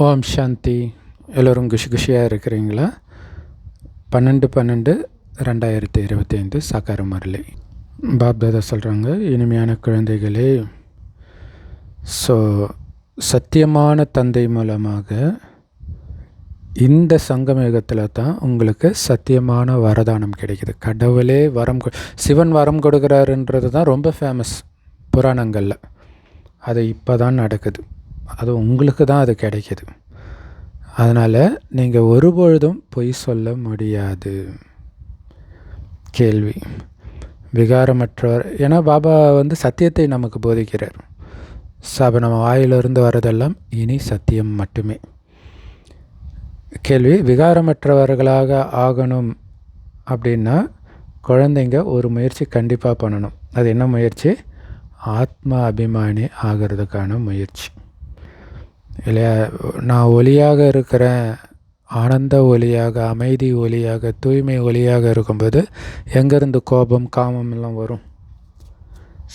ஓம் சாந்தி. எல்லோரும் குஷியாக இருக்கிறீங்களா? 12/12/2025 சாக்கார முரளி. பாப்தாதா சொல்கிறாங்க, இனிமையான குழந்தைகளே, சத்தியமான தந்தை மூலமாக இந்த சங்கமயுகத்தில் தான் உங்களுக்கு சத்தியமான வரதானம் கிடைக்கிது. கடவுளே சிவன் வரம் கொடுக்குறாருன்றது தான் ரொம்ப ஃபேமஸ் புராணங்களில். அது இப்போ தான் நடக்குது. அது உங்களுக்கு தான் அது கிடைக்கிது. அதனால் நீங்கள் ஒருபொழுதும் பொய் சொல்ல முடியாது. கேள்வி: விகாரமற்றவர். ஏன்னா பாபா சத்தியத்தை நமக்கு போதிக்கிறார். அப்போ நம்ம வாயிலிருந்து வர்றதெல்லாம் இனி சத்தியம் மட்டுமே. கேள்வி: விகாரமற்றவர்களாக ஆகணும் அப்படின்னா குழந்தைங்க ஒரு முயற்சி கண்டிப்பாக பண்ணணும். அது என்ன முயற்சி? ஆத்ம அபிமானி ஆகிறதுக்கான முயற்சி இல்லையா? நான் ஒளியாக இருக்கிறேன், ஆனந்த ஒளியாக, அமைதி ஒளியாக, தூய்மை ஒளியாக இருக்கும்போது எங்கேருந்து கோபம் காமம் எல்லாம் வரும்?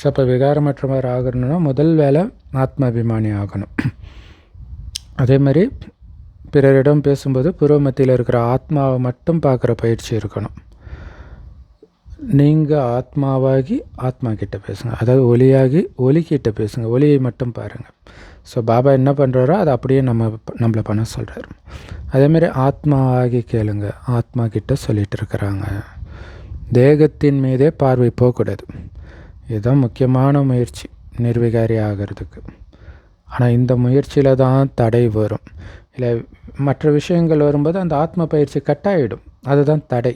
அப்போ விகாரமற்றவர் ஆகணும்னா முதல் வேலை ஆத்ம அபிமானி ஆகணும். அதே மாதிரி பிறரிடம் பேசும்போது பூர்வ மத்தியில் இருக்கிற ஆத்மாவை மட்டும் பார்க்குற பயிற்சி இருக்கணும். நீங்கள் ஆத்மாவாகி ஆத்மா கிட்ட பேசுங்க, அதாவது ஒளியாகி ஒளிக்கிட்ட பேசுங்க, ஒளியை மட்டும் பாருங்கள். பாபா என்ன பண்ணுறாரோ அதை அப்படியே நம்மளை பண்ண சொல்கிறார். அதேமாதிரி ஆத்மாவாகி கேளுங்க, ஆத்மா கிட்ட சொல்லிகிட்டு இருக்கிறாங்க. தேகத்தின் மீதே பார்வை போகக்கூடாது. இதுதான் முக்கியமான முயற்சி நிர்விகாரி ஆகிறதுக்கு. ஆனால் இந்த முயற்சியில் தான் தடை வரும். இல்லை மற்ற விஷயங்கள் வரும்போது அந்த ஆத்ம பயிற்சி கட்டாயிடும். அதுதான் தடை.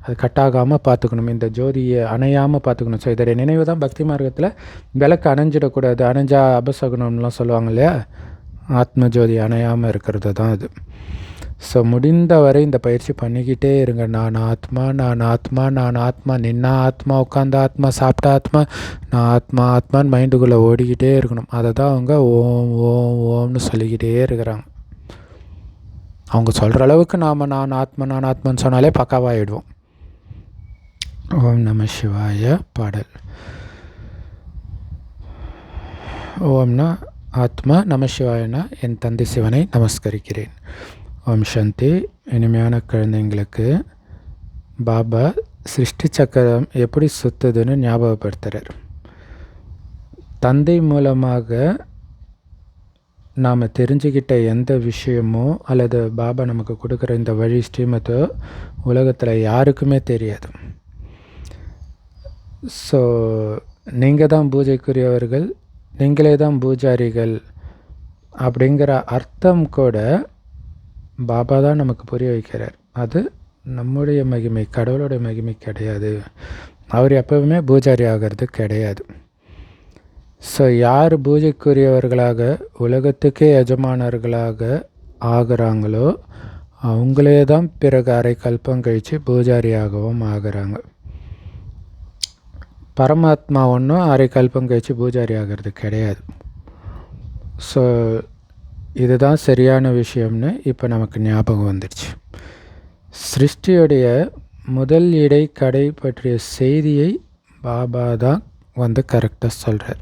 அது கட்டாகாமல் பார்த்துக்கணும், இந்த ஜோதியை அணையாமல் பார்த்துக்கணும். இதோடைய நினைவு தான் பக்தி மார்க்கத்தில் விளக்கு அணைஞ்சிடக்கூடாது. அணைஞ்சா அபசகுனம்லாம் சொல்லுவாங்க இல்லையா? ஆத்ம ஜோதி அணையாமல் இருக்கிறது தான் அது. முடிந்த வரை இந்த பயிற்சி பண்ணிக்கிட்டே இருங்க. நான் ஆத்மா, நான் ஆத்மா, நான் ஆத்மா, நின்ன ஆத்மா, உட்காந்த ஆத்மா, சாப்பிட்ட ஆத்மா, நான் ஆத்மா ஆத்மான்னு மைண்டுக்குள்ளே ஓடிக்கிட்டே இருக்கணும். அதை தான் அவங்க ஓம் ஓம் ஓம்னு சொல்லிக்கிட்டே இருக்கிறாங்க. அவங்க சொல்கிற அளவுக்கு நான் ஆத்மா நான் ஆத்மான்னு சொன்னாலே பக்காவாகிடுவோம். ஓம் நம சிவாய. பாடல். ஓம்னா ஆத்மா, நம சிவாயனா என் தந்தை சிவனை நமஸ்கரிக்கிறேன். ஓம் சாந்தி. இனிமையான குழந்தைங்களுக்கு பாபா சிருஷ்டி சக்கரம் எப்படி சுற்றுதுன்னு ஞாபகப்படுத்துகிறார். தந்தை மூலமாக நாம் தெரிஞ்சுக்கிட்ட எந்த விஷயமோ அல்லது பாபா நமக்கு கொடுக்குற இந்த வழி ஸ்ரீமத்தோ உலகத்தில் யாருக்குமே தெரியாது. நீங்கள் தான் பூஜைக்குரியவர்கள், நீங்களே தான் பூஜாரிகள் அப்படிங்கிற அர்த்தம் கூட பாபா தான் நமக்கு புரிய வைக்கிறார். அது நம்முடைய மகிமை, கடவுளுடைய மகிமை கிடையாது. அவர் எப்பவுமே பூஜாரி ஆகிறது கிடையாது. யார் பூஜைக்குரியவர்களாக உலகத்துக்கே எஜமானர்களாக ஆகிறாங்களோ அவங்களே தான் பிறகு அரை கல்பம் கழித்து பூஜாரியாகவும் ஆகிறாங்க. பரமாத்மா ஒன்றும் அரை கல்பம் கழித்து பூஜாரி ஆகிறது கிடையாது. இதுதான் சரியான விஷயம்னு இப்போ நமக்கு ஞாபகம் வந்துடுச்சு. சிருஷ்டியுடைய முதல் இடை கடை பற்றிய செய்தியை பாபா தான் கரெக்டாக சொல்கிறார்.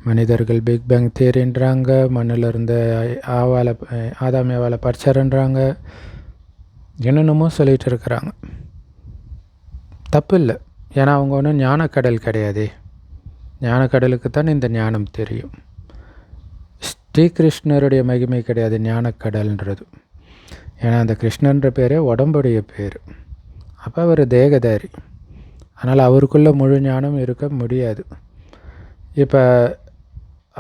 மனிதர்கள் பிக் பேங் தியரின்றாங்க, மண்ணிலிருந்து ஆதாமியாவால் பறிச்சாருன்றாங்க, என்னென்னமோ சொல்லிகிட்டு இருக்கிறாங்க. தப்பு இல்லை, ஏன்னா அவங்க ஒன்றும் ஞானக்கடல் கிடையாதே. ஞானக்கடலுக்கு தான் இந்த ஞானம் தெரியும். ஸ்ரீகிருஷ்ணருடைய மகிமை கிடையாது ஞானக்கடல்ன்றது. ஏன்னா அந்த கிருஷ்ணன்ற பேரே உடம்புடைய பேர். அப்போ அவர் தேகதாரி, அதனால் அவருக்குள்ள முழு ஞானம் இருக்க முடியாது. இப்போ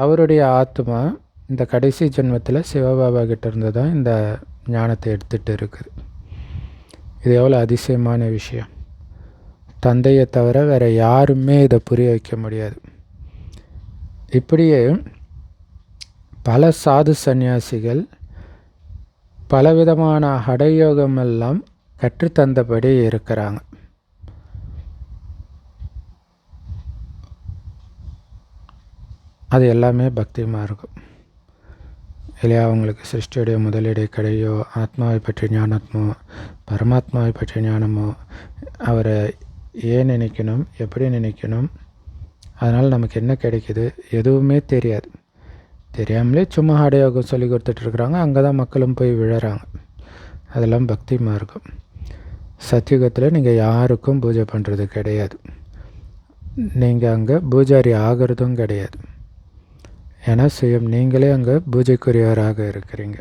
அவருடைய ஆத்மா இந்த கடைசி ஜென்மத்தில் சிவபாபா கிட்ட இருந்து தான் இந்த ஞானத்தை எடுத்துகிட்டு இருக்குது. இது எவ்வளோ அதிசயமான விஷயம். தந்தையை தவிர வேறு யாருமே இதை புரிய வைக்க முடியாது. இப்படியே பல சாது சந்நியாசிகள் பலவிதமான ஹடயோகமெல்லாம் கற்றுத்தந்தபடி இருக்கிறாங்க. அது எல்லாமே பக்தி மார்க்கம் இல்லையா? அவங்களுக்கு சிருஷ்டியுடைய முதலீடு கடையோ, ஆத்மாவை பற்றிய ஞானமோ, பரமாத்மாவை பற்றிய ஞானமோ, அவரை ஏன் நினைக்கணும், எப்படி நினைக்கணும், அதனால் நமக்கு என்ன கிடைக்கிது, எதுவுமே தெரியாது. தெரியாமலே சும்மா ஹடயோகம் சொல்லி கொடுத்துட்ருக்குறாங்க. அங்கே தான் மக்களும் போய் விழறாங்க. அதெல்லாம் பக்தி மார்க்கம். சத்தியுகத்தில் நீங்கள் யாருக்கும் பூஜை பண்ணுறது கிடையாது. நீங்கள் அங்கே பூஜாரி ஆகிறதும் கிடையாது. ஏன்னா நீங்களே அங்கே பூஜைக்குரியவராக இருக்கிறீங்க.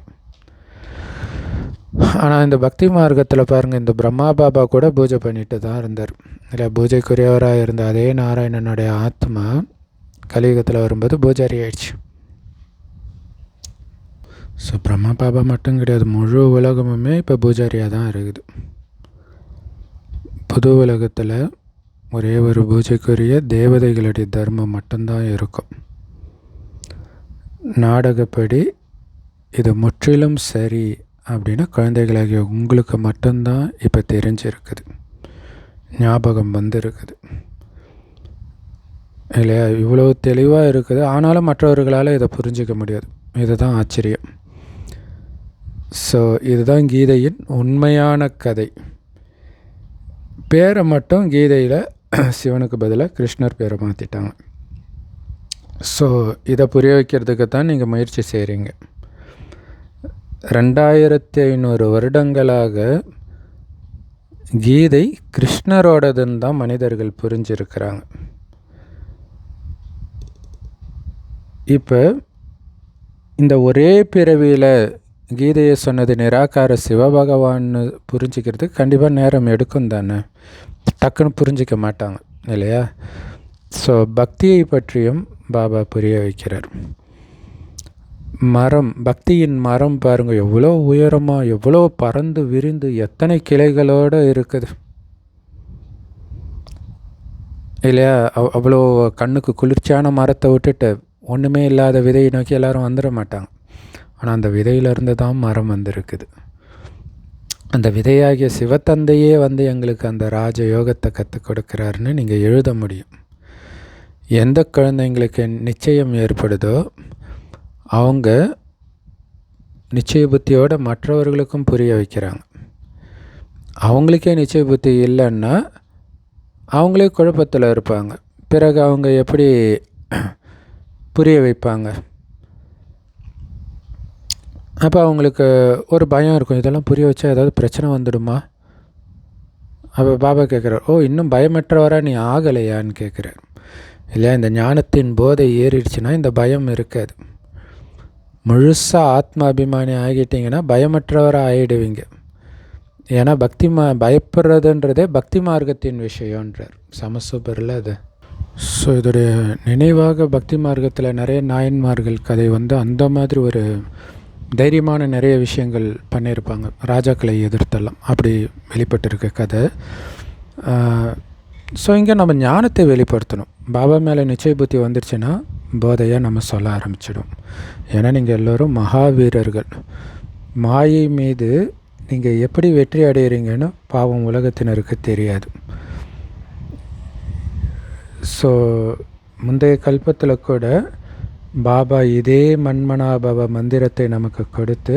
ஆனால் இந்த பக்தி மார்க்கத்தில் பாருங்கள், இந்த பிரம்மா பாபா கூட பூஜை பண்ணிட்டு தான் இருந்தார். இல்லை, பூஜைக்குரியவராக இருந்த அதே நாராயணனுடைய ஆத்மா கலியுகத்தில் வரும்போது பூஜாரி ஆயிடுச்சு. ஸோ பிரம்மா பாபா மட்டும் கிடையாது, முழு உலகமுமே இப்போ பூஜாரியாக தான் இருக்குது. புது உலகத்தில் ஒரே ஒரு பூஜைக்குரிய தேவதைகளுடைய தர்மம் மட்டும்தான் இருக்கும். நாடகப்படி இது முற்றிலும் சரி அப்படின்னா குழந்தைகளாகிய உங்களுக்கு மட்டும்தான் இப்போ தெரிஞ்சிருக்குது, ஞாபகம் வந்துருக்குது இல்லையா? இவ்வளோ தெளிவாக இருக்குது. ஆனாலும் மற்றவர்களால் இதை புரிஞ்சிக்க முடியாது. இதுதான் ஆச்சரியம். ஸோ இதுதான் கீதையின் உண்மையான கதை. பேரை மட்டும் கீதையில் சிவனுக்கு பதிலாக கிருஷ்ணர் பேரை மாற்றிட்டாங்க. ஸோ இதை புரிய வைக்கிறதுக்கு தான் நீங்கள் முயற்சி செய்கிறீங்க. 2500 வருடங்களாக கீதை கிருஷ்ணரோடதுன்னு தான் மனிதர்கள் புரிஞ்சிருக்கிறாங்க. இப்போ இந்த ஒரே பிறவியில் கீதையை சொன்னது நிராகார சிவபகவான்னு புரிஞ்சிக்கிறதுக்கு கண்டிப்பாக நேரம் எடுக்கும் தானே, டக்குன்னு புரிஞ்சிக்க மாட்டாங்க இல்லையா? ஸோ பக்தியை பற்றியும் பாபா புரிய வைக்கிறார். மரம், பக்தியின் மரம் பாருங்கள், எவ்வளோ உயரமாக, எவ்வளோ பறந்து விரிந்து எத்தனை கிளைகளோடு இருக்குது இல்லையா? அவ்வளோ கண்ணுக்கு குளிர்ச்சியான மரத்தை விட்டுட்டு ஒன்றுமே இல்லாத விதையை நோக்கி எல்லோரும் வந்துட மாட்டாங்க. ஆனால் அந்த விதையிலிருந்து தான் மரம் வந்திருக்குது. அந்த விதையாகிய சிவத்தந்தையே எங்களுக்கு அந்த ராஜயோகத்தை கற்றுக் கொடுக்குறாருன்னு நீங்கள் எழுத முடியும். எந்த குழந்தைங்களுக்கு நிச்சயம் ஏற்படுதோ அவங்க நிச்சய புத்தியோடு மற்றவர்களுக்கும் புரிய வைக்கிறாங்க. அவங்களுக்கே நிச்சய புத்தி இல்லைன்னா அவங்களே குழப்பத்தில் இருப்பாங்க. பிறகு அவங்க எப்படி புரிய வைப்பாங்க? அப்போ அவங்களுக்கு ஒரு பயம் இருக்கும், இதெல்லாம் புரிய வச்சா ஏதாவது பிரச்சனை வந்துடுமா? அப்போ பாபா கேட்குறார், ஓ இன்னும் பயமற்றவராக நீ ஆகலையான்னு கேட்குறார் இல்லையா? இந்த ஞானத்தின் போதை ஏறிடுச்சுன்னா இந்த பயம் இருக்காது. முழுசாக ஆத்மா அபிமானி ஆகிட்டிங்கன்னா பயமற்றவராக ஆகிடுவீங்க. ஏன்னா பயப்படுறதுன்றதே பக்தி மார்க்கத்தின் விஷயன்றார் சமசூப்பரில் அது. ஸோ இதோடைய நினைவாக பக்தி மார்க்கத்தில் நிறைய நாயன்மார்கள் கதை அந்த மாதிரி ஒரு தைரியமான நிறைய விஷயங்கள் பண்ணியிருப்பாங்க. ராஜாக்களை எதிர்த்தெல்லாம் அப்படி வெளிப்பட்டிருக்க கதை. ஸோ இங்கே நம்ம ஞானத்தை வெளிப்படுத்தணும். பாபா மேலே நிச்சய புத்தி வந்துருச்சுன்னா போதையாக நம்ம சொல்ல ஆரம்பிச்சிடும். ஏன்னா நீங்கள் எல்லோரும் மகாவீரர்கள். மாயை மீது நீங்கள் எப்படி வெற்றி அடைகிறீங்கன்னு பாவம் உலகத்தினருக்கு தெரியாது. ஸோ முந்தைய கல்பத்தில் கூட பாபா இதே மன்மனாபவ மந்திரத்தை நமக்கு கொடுத்து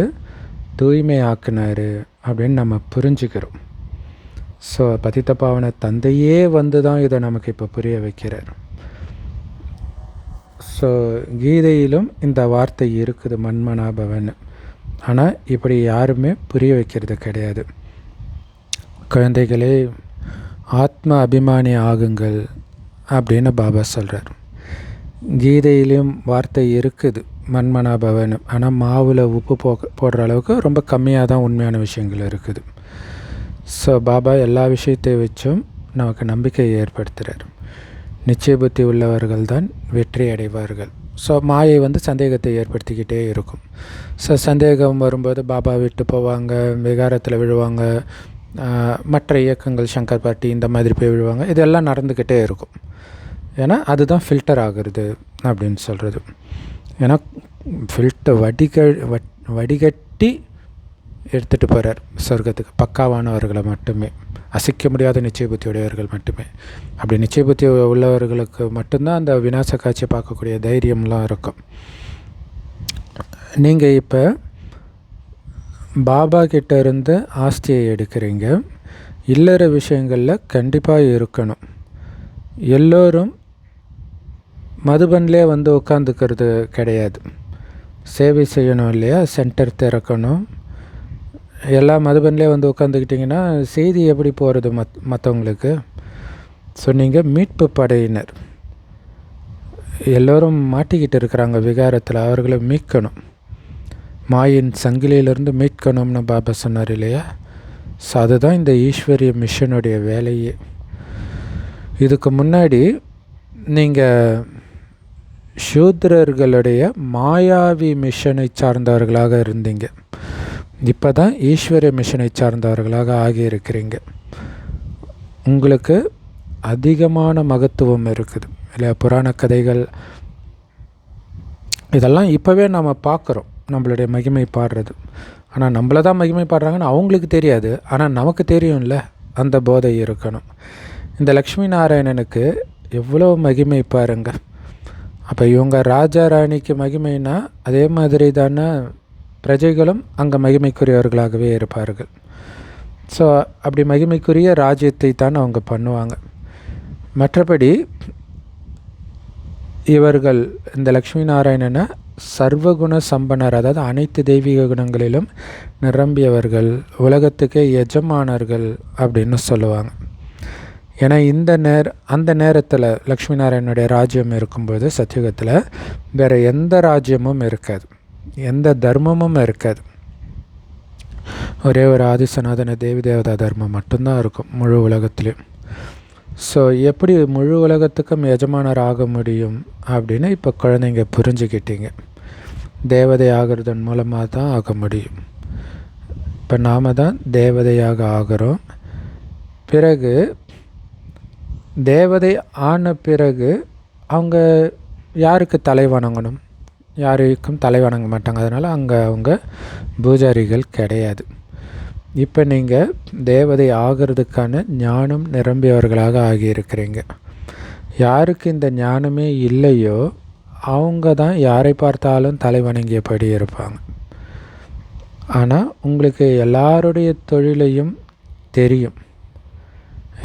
தூய்மை ஆக்குனார் அப்படின்னு நம்ம புரிஞ்சுக்கிறோம். ஸோ பதித்த பாவன தந்தையே தான் இதை நமக்கு இப்போ புரிய வைக்கிறார். ஸோ கீதையிலும் இந்த வார்த்தை இருக்குது, மன்மனாபவன். ஆனால் இப்படி யாருமே புரிய வைக்கிறது கிடையாது. குழந்தைகளே, ஆத்ம அபிமானி ஆகுங்கள் அப்படின்னு பாபா சொல்கிறார். கீதையிலையும் வார்த்தை இருக்குது மன்மனாபவன். ஆனால் மாவில் உப்பு போடுற அளவுக்கு ரொம்ப கம்மியாக தான் உண்மையான விஷயங்கள் இருக்குது. ஸோ பாபா எல்லா விஷயத்தை வச்சும் நமக்கு நம்பிக்கையை ஏற்படுத்துகிறார். நிச்சய புத்தி உள்ளவர்கள் தான் வெற்றி அடைவார்கள். ஸோ மாயை சந்தேகத்தை ஏற்படுத்திக்கிட்டே இருக்கும். ஸோ சந்தேகம் வரும்போது பாபா விட்டு போவாங்க, விகாரத்தில் விழுவாங்க, மற்ற இயக்கங்கள் சங்கர் பார்ட்டி இந்த மாதிரி போய் விழுவாங்க. இதெல்லாம் நடந்துக்கிட்டே இருக்கும். ஏன்னா அதுதான் ஃபில்டர் ஆகுறது அப்படின்னு சொல்கிறது. ஏன்னா ஃபில்டர் வடிகட்டி எடுத்துகிட்டு போகிறார் சொர்க்கத்துக்கு பக்காவானவர்களை மட்டுமே, அசைக்க முடியாத நிச்சய புத்தி உடையவர்கள் மட்டுமே. அப்படி நிச்சய புத்தி உள்ளவர்களுக்கு மட்டும்தான் அந்த விநாச காட்சியை பார்க்கக்கூடிய தைரியம்லாம் இருக்கும். நீங்கள் இப்போ பாபா கிட்ட இருந்து ஆஸ்தியை எடுக்கிறீங்க. இல்லற விஷயங்களில் கண்டிப்பாக இருக்கணும். எல்லோரும் மதுபன்லே உட்காந்துக்கிறது கிடையாது. சேவை செய்யணும் இல்லையா, சென்டர் திறக்கணும். எல்லா மதுபன்லேயே வந்து உட்காந்துக்கிட்டிங்கன்னா செய்தி எப்படி போகிறது மற்றவங்களுக்கு? ஸோ நீங்கள் மீட்பு படையினர், எல்லோரும் மாட்டிக்கிட்டு இருக்கிறாங்க விகாரத்தில், அவர்களை மீட்கணும், மாயின் சங்கிலியிலிருந்து மீட்கணும்னு பாபா சொன்னார் இல்லையா. ஸோ அதுதான் இந்த ஈஸ்வரிய மிஷனுடைய வேலையே. இதுக்கு முன்னாடி நீங்கள் சூத்ரர்களுடைய மாயாவி மிஷனை சார்ந்தவர்களாக இருந்தீங்க. இப்போ தான் ஈஸ்வரிய மிஷனை சார்ந்தவர்களாக ஆகியிருக்கிறீங்க. உங்களுக்கு அதிகமான மகத்துவம் இருக்குது இல்லையா. புராண கதைகள் இதெல்லாம் இப்போவே நம்ம பார்க்குறோம், நம்மளுடைய மகிமை பாடுறது. ஆனால் நம்மளை தான் மகிமை பாடுறாங்கன்னு அவங்களுக்கு தெரியாது, ஆனால் நமக்கு தெரியும்ல, அந்த போதை இருக்கணும். இந்த லக்ஷ்மி நாராயணனுக்கு எவ்வளோ மகிமை பாருங்க. அப்போ இவங்க ராஜா ராணிக்கு மகிமைனா அதே மாதிரி தானே பிரஜைகளும் அங்கே மகிமைக்குரியவர்களாகவே இருப்பார்கள். ஸோ அப்படி மகிமைக்குரிய ராஜ்யத்தை தான் அவங்க பண்ணுவாங்க. மற்றபடி இவர்கள் இந்த லக்ஷ்மி நாராயணனை சர்வகுண சம்பனர், அதாவது அனைத்து தெய்வீக குணங்களிலும் நிரம்பியவர்கள், உலகத்துக்கே எஜமானர்கள் அப்படின்னு சொல்லுவாங்க. ஏன்னா அந்த நேரத்தில் லக்ஷ்மி நாராயணனுடைய ராஜ்யம் இருக்கும்போது சத்தியுகத்தில் வேறு எந்த ராஜ்யமும் இருக்காது, எந்த தர்மமும் இருக்காது. ஒரே ஒரு ஆதிசநாதன தேவி தேவதா தர்மம் மட்டும்தான் இருக்கும் முழு உலகத்துலேயும். ஸோ எப்படி முழு உலகத்துக்கும் எஜமானர் ஆக முடியும் அப்படின்னு இப்போ குழந்தைங்க புரிஞ்சுக்கிட்டீங்க. தேவதை ஆகிறதன் மூலமாக தான் ஆக முடியும். இப்போ நாம் தான் தேவதையாக ஆகிறோம். பிறகு தேவதை ஆன பிறகு அவங்க யாருக்கு தலை வணங்கணும்? யாருக்கும் தலை வணங்க மாட்டாங்க. அதனால் அங்கே அவங்க பூஜாரிகள் கிடையாது. இப்போ நீங்கள் தேவதை ஆகிறதுக்கான ஞானம் நிரம்பியவர்களாக ஆகியிருக்கிறீங்க. யாருக்கு இந்த ஞானமே இல்லையோ அவங்க தான் யாரை பார்த்தாலும் தலை வணங்கியபடி இருப்பாங்க. ஆனால் உங்களுக்கு எல்லாருடைய தொழிலையும் தெரியும்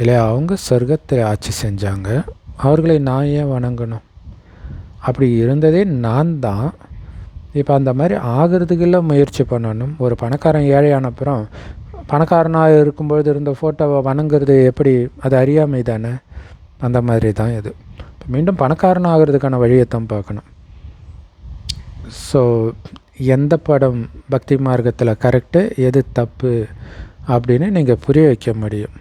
இல்லையா. அவங்க சொர்க்கத்தை ஆட்சி செஞ்சாங்க, அவர்களை நான் ஏன் வணங்கணும்? அப்படி இருந்ததே நான் தான். இப்போ அந்த மாதிரி ஆகிறதுக்கெல்லாம் முயற்சி பண்ணணும். ஒரு பணக்காரன் ஏழையான அப்புறம் பணக்காரனாக இருக்கும்பொழுது இருந்த ஃபோட்டோவை வணங்குறது எப்படி? அது அறியாமை தானே. அந்த மாதிரி தான் இது. இப்போ மீண்டும் பணக்காரன் ஆகிறதுக்கான வழியைத்தான் பார்க்கணும். ஸோ எந்த படம் பக்தி மார்க்கத்தில் கரெக்டு, எது தப்பு அப்படின்னு நீங்கள் புரிய வைக்க முடியும்.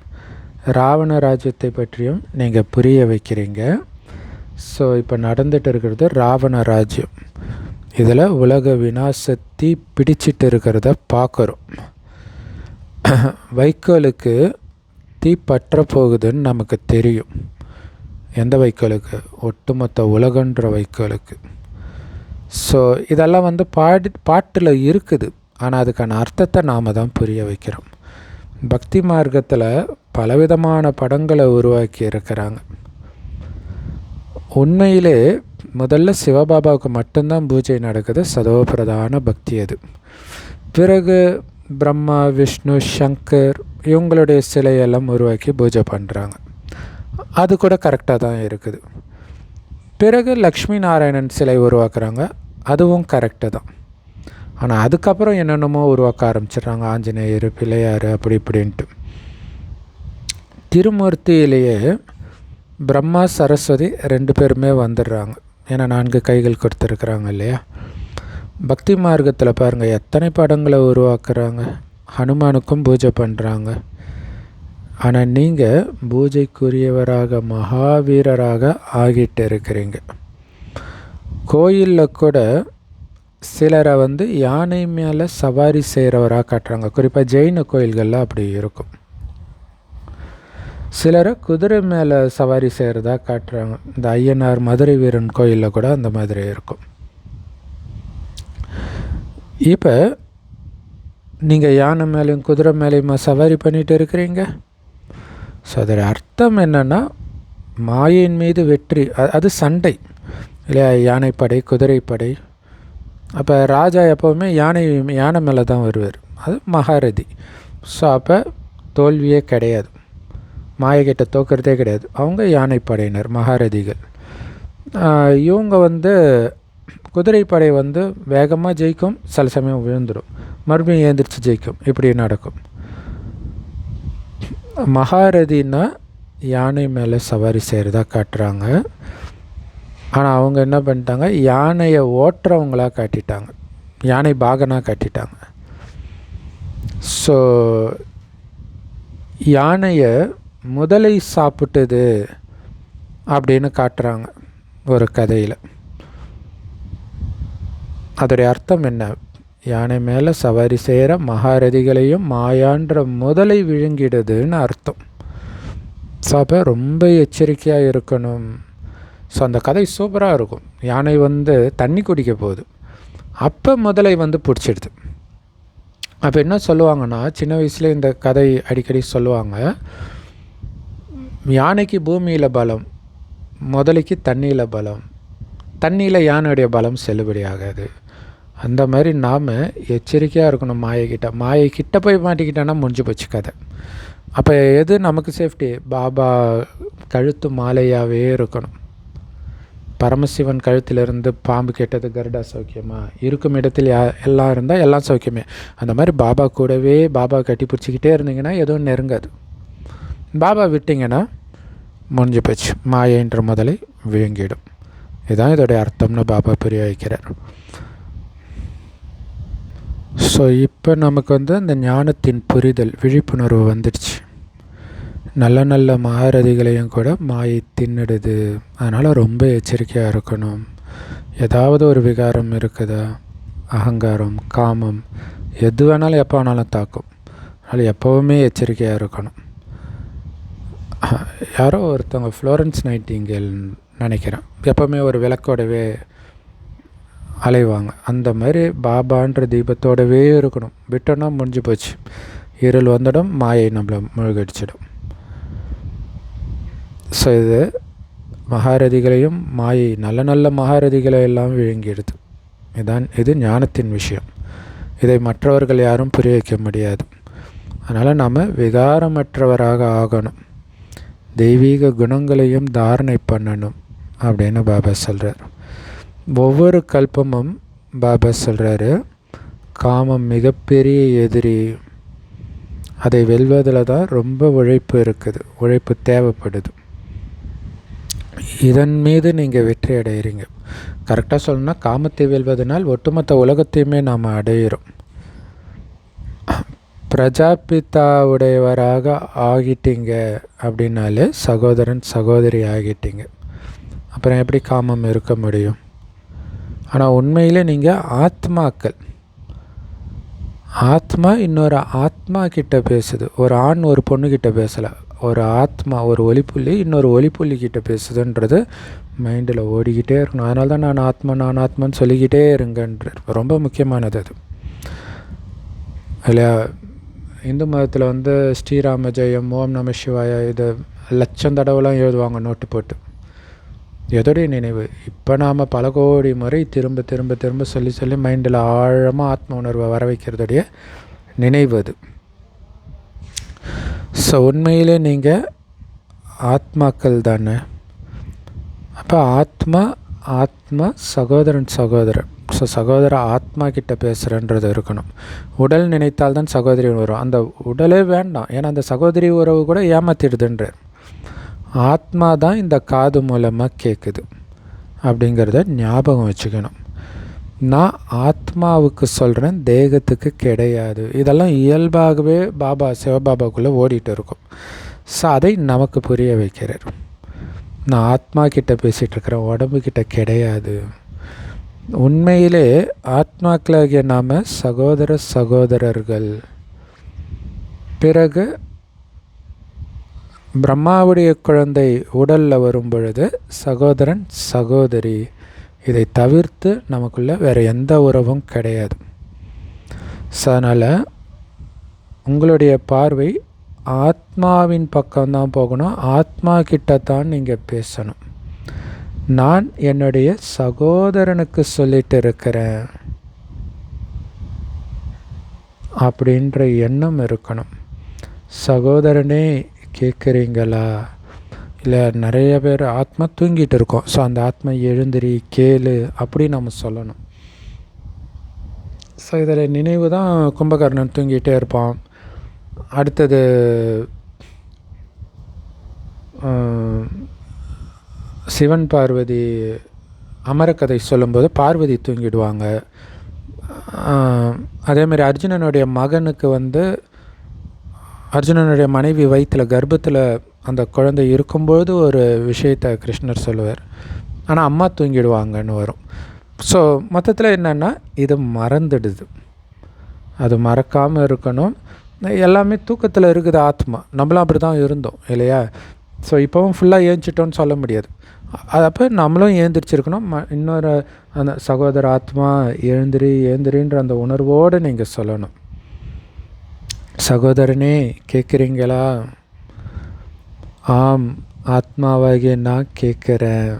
ராவண ராஜ்யத்தை பற்றியும் நீங்கள் புரிய வைக்கிறீங்க. ஸோ இப்போ நடந்துகிட்டு இருக்கிறது ராவண ராஜ்யம். இதில் உலக விநாசத்தை பிடிச்சிட்டு இருக்கிறத பார்க்குறோம். வைக்கோலுக்கு தீ பற்ற போகுதுன்னு நமக்கு தெரியும். எந்த வைக்கோலுக்கு? ஒட்டுமொத்த உலகன்ற வைக்கோலுக்கு. ஸோ இதெல்லாம் வந்து பாட்டில் இருக்குது, ஆனால் அதுக்கான அர்த்தத்தை நாம் தான் புரிய வைக்கிறோம். பக்தி மார்க்கத்தில் பலவிதமான படங்களை உருவாக்கி இருக்கிறாங்க. உண்மையிலே முதல்ல சிவபாபாவுக்கு மட்டும்தான் பூஜை நடக்குது, சதோபிரதான பக்தி அது. பிறகு பிரம்மா, விஷ்ணு, சங்கர் இவங்களுடைய சிலையெல்லாம் உருவாக்கி பூஜை பண்ணுறாங்க. அது கூட கரெக்டாக தான் இருக்குது. பிறகு லக்ஷ்மி நாராயணன் சிலை உருவாக்குறாங்க, அதுவும் கரெக்டு தான். ஆனால் அதுக்கப்புறம் என்னென்னமோ உருவாக்க ஆரம்பிச்சிடுறாங்க, ஆஞ்சநேயர், பிள்ளையார், அப்படி இப்படின்ட்டு. திருமூர்த்தியிலேயே பிரம்மா, சரஸ்வதி 2 பேருமே வந்துடுறாங்க. ஏன்னா 4 கைகள் கொடுத்துருக்குறாங்க இல்லையா. பக்தி மார்க்கத்தில் பாருங்கள் எத்தனை படங்களை உருவாக்குறாங்க. ஹனுமானுக்கும் பூஜை பண்ணுறாங்க. ஆனால் நீங்கள் பூஜைக்குரியவராக மகாவீரராக ஆகிட்டு இருக்கிறீங்க. கோயிலில் கூட சிலரை வந்து யானை மேலே சவாரி செய்கிறவராக காட்டுறாங்க. குறிப்பாக ஜெயின கோயில்களில் அப்படி இருக்கும். சிலரை குதிரை மேலே சவாரி செய்கிறதா காட்டுறாங்க. இந்த ஐயனார் மதுரை வீரன் கோயிலில் கூட அந்த மாதிரி இருக்கும். இப்போ நீங்கள் யானை மேலேயும் குதிரை மேலேயுமா சவாரி பண்ணிகிட்டு இருக்கிறீங்க? ஸோ அதோட அர்த்தம் என்னென்னா மாயின் மீது வெற்றி, அது சண்டை இல்லையா. யானைப்படை, குதிரைப்படை. அப்போ ராஜா எப்போவுமே யானை மேலே தான் வருவார், அது மகாரதி. ஸோ அப்போ தோல்வியே கிடையாது, மாயக்கிட்ட தோக்கிறதே கிடையாது. அவங்க யானைப்படையினர், மகாரதிகள். இவங்க வந்து குதிரைப்படை வந்து வேகமாக ஜெயிக்கும், சில சமயம் விழுந்துடும், மறுபடியும் எழுந்திரிச்சு ஜெயிக்கும், இப்படி நடக்கும். மகாரதின்னா யானை மேலே சவாரி செய்கிறதா காட்டுறாங்க. ஆனால் அவங்க என்ன பண்ணிட்டாங்க, யானையை ஓட்டுறவங்களாக காட்டிட்டாங்க, யானை பாகனாக காட்டிட்டாங்க. ஸோ யானையை முதலை சாப்பிட்டது அப்படின்னு காட்டுறாங்க ஒரு கதையில். அதோடைய அர்த்தம் என்ன? யானை மேலே சவாரி செய்கிற மகாரதிகளையும் மாயான்ற முதலை விழுங்கிடுதுன்னு அர்த்தம். ஸோ அப்போ ரொம்ப எச்சரிக்கையாக இருக்கணும். ஸோ அந்த கதை சூப்பராக இருக்கும். யானை வந்து தண்ணி குடிக்க போகுது, அப்போ முதலை வந்து பிடிச்சிடுது. அப்போ என்ன சொல்லுவாங்கன்னா, சின்ன வயசில் இந்த கதை அடிக்கடி சொல்லுவாங்க, யானைக்கு பூமியில் பலம், முதலைக்கு தண்ணியில் பலம், தண்ணியில் யானையுடைய பலம் செல்லுபடி ஆகாது. அந்த மாதிரி நாம் எச்சரிக்கையாக இருக்கணும் மாயைக்கிட்ட. மாயைக்கிட்ட போய் மாட்டிக்கிட்டோன்னா முடிஞ்சு போச்சு கதை. அப்போ எது நமக்கு சேஃப்டி? பாபா கழுத்து மாலையாகவே இருக்கணும். பரமசிவன் கழுத்திலிருந்து பாம்பு கேட்டது கருடா சௌக்கியமா, இருக்கும் இடத்தில் எல்லாம் இருந்தால் எல்லாம் சௌக்கியமே. அந்த மாதிரி பாபா கூடவே பாபா கட்டி பிடிச்சிக்கிட்டே இருந்தீங்கன்னா எதுவும் நெருங்காது. பாபா விட்டிங்கன்னா முடிஞ்சு போச்சு, மாயைன்ற முதலை விழுங்கிடும். இதுதான் இதோடைய அர்த்தம்னு பாபா புரிய வைக்கிறார். ஸோ இப்போ நமக்கு வந்து அந்த ஞானத்தின் புரிதல், விழிப்புணர்வு வந்துடுச்சு. நல்ல நல்ல மகாரதிகளையும் கூட மாயை தின்னுடுது. அதனால் ரொம்ப எச்சரிக்கையாக இருக்கணும். ஏதாவது ஒரு விகாரம் இருக்குதா, அகங்காரம், காமம், எது வேணாலும் எப்போ வேணாலும் தாக்கும். அதனால் எப்போவுமே எச்சரிக்கையாக இருக்கணும். யாரோ ஒருத்தவங்க ஃப்ளோரன்ஸ் நைட்டிங்கேல் நினைக்கிறேன், எப்போவுமே ஒரு விளக்கோடவே அலைவாங்க. அந்த மாதிரி பாபான்ற தீபத்தோடவே இருக்கணும். விட்டோன்னா முடிஞ்சு போச்சு, இருள் வந்துடும், மாயை நம்மளை முழுகடிச்சிடும். ஸோ இது மகாரதிகளையும் மாயை நல்ல நல்ல மகாரதிகளை எல்லாம் விழுங்கிடுது. இது ஞானத்தின் விஷயம். இதை மற்றவர்கள் யாரும் புரிய வைக்க முடியாது. அதனால் நாம் விகாரமற்றவராக ஆகணும், தெய்வீக குணங்களையும் தாரணை பண்ணணும் அப்படின்னு பாபா சொல்கிறார். ஒவ்வொரு கல்பமும் பாபா சொல்கிறாரு, காமம் மிகப்பெரிய எதிரி, அதை வெல்வதில் தான் ரொம்ப உழைப்பு இருக்குது, உழைப்பு தேவைப்படுது. இதன் மீது நீங்கள் வெற்றி அடைகிறீங்க. கரெக்டாக சொல்லணும்னா, காமத்தை வெல்வதனால் ஒட்டுமொத்த உலகத்தையுமே நாம் அடையிறோம். பிரஜாபிதாவுடையவராக ஆகிட்டீங்க அப்படின்னாலே சகோதரன் சகோதரி ஆகிட்டீங்க. அப்புறம் எப்படி காமம் இருக்க முடியும்? ஆனால் உண்மையிலே நீங்கள் ஆத்மாக்கள். ஆத்மா இன்னொரு ஆத்மா கிட்ட பேசுது. ஒரு ஆண் ஒரு பொண்ணுக்கிட்ட பேசலை, ஒரு ஆத்மா, ஒரு ஒலிப்புள்ளி இன்னொரு ஒலிப்புள்ளிக்கிட்ட பேசுதுன்றது மைண்டில் ஓடிக்கிட்டே இருக்கணும். அதனால தான் நான் ஆத்மா நான் ஆத்மான்னு சொல்லிக்கிட்டே இருங்கன்றார். ரொம்ப முக்கியமானது அது இல்லையா? இந்து மதத்தில் வந்து ஸ்ரீராம ஜெயம், ஓம் நம சிவாய, இது லட்சம் தடவைலாம் எழுதுவாங்க நோட்டு போட்டு. எதோடைய நினைவு? இப்போ நாம் பல கோடி முறை திரும்ப திரும்ப திரும்ப சொல்லி சொல்லி மைண்டில் ஆழமாக ஆத்ம உணர்வை வர வைக்கிறதுடைய நினைவு அது. ஸோ உண்மையிலே நீங்கள் ஆத்மாக்கள் தானே. அப்போ ஆத்மா சகோதரன் சகோதரன். ஸோ சகோதர ஆத்மா கிட்ட பேசுகிறன்றது இருக்கணும். உடல் நினைத்தால் தான் சகோதரி வரும். அந்த உடலே வேண்டாம், ஏன்னா அந்த சகோதரி உறவு கூட ஏமாத்திடுதுன்றார். ஆத்மா தான் இந்த காது மூலமாக கேட்குது அப்படிங்கிறத ஞாபகம் வச்சுக்கணும். நான் ஆத்மாவுக்கு சொல்கிறேன், தேகத்துக்கு கிடையாது. இதெல்லாம் இயல்பாகவே பாபா சிவபாபாவுக்குள்ளே ஓடிட்டு இருக்கும். ஸோ அதை நமக்கு புரிய வைக்கிறார். நான் ஆத்மா கிட்ட பேசிகிட்ருக்கிறேன், உடம்புக்கிட்ட கிடையாது. உண்மையிலே ஆத்மாக்களாகிய நாம் சகோதர சகோதரர்கள். பிறகு பிரம்மாவுடைய குழந்தை உடலில் வரும் பொழுது சகோதரன் சகோதரி. இதை தவிர்த்து நமக்குள்ளே வேறு எந்த உறவும் கிடையாது. ஸோ அதனால் உங்களுடைய பார்வை ஆத்மாவின் பக்கம்தான் போகணும். ஆத்மா கிட்டத்தான் நீங்கள் பேசணும். நான் என்னுடைய சகோதரனுக்கு சொல்லிட்டு இருக்கிறேன் அப்படின்ற எண்ணம் இருக்கணும். சகோதரனே கேட்குறீங்களா? இல்லை நிறைய பேர் ஆத்மா தூங்கிட்டு இருக்கோம். ஸோ அந்த ஆத்மா எழுந்திரி கேளு அப்படி நம்ம சொல்லணும். ஸோ இதில் நினைவு தான் கும்பகர்ணன் தூங்கிட்டே இருப்பான். அடுத்தது சிவன் பார்வதி அமரக்கதை சொல்லும்போது பார்வதி தூங்கிடுவாங்க. அதேமாதிரி அர்ஜுனனுடைய மகனுக்கு அர்ஜுனனுடைய மனைவி வயிற்றில் கர்ப்பத்தில் அந்த குழந்தை இருக்கும்போது ஒரு விஷயத்தை கிருஷ்ணர் சொல்லுவார். ஆனால் அம்மா தூங்கிடுவாங்கன்னு வரும். ஸோ மொத்தத்தில் என்னென்னா இது மறந்துடுது. அது மறக்காமல் இருக்கணும். எல்லாமே தூக்கத்தில் இருக்குது ஆத்மா. நம்மளும் அப்படி தான் இருந்தோம் இல்லையா? ஸோ இப்போவும் ஃபுல்லாக ஏஞ்சிட்டோன்னு சொல்ல முடியாது. அப்போ நம்மளும் ஏந்திரிச்சிருக்கணும். இன்னொரு அந்த சகோதர ஆத்மா எழுந்திரின்ற அந்த உணர்வோடு நீங்கள் சொல்லணும். சகோதரனே கேட்குறீங்களா? ஆம், ஆத்மாவாகிய நான் கேட்குறேன்.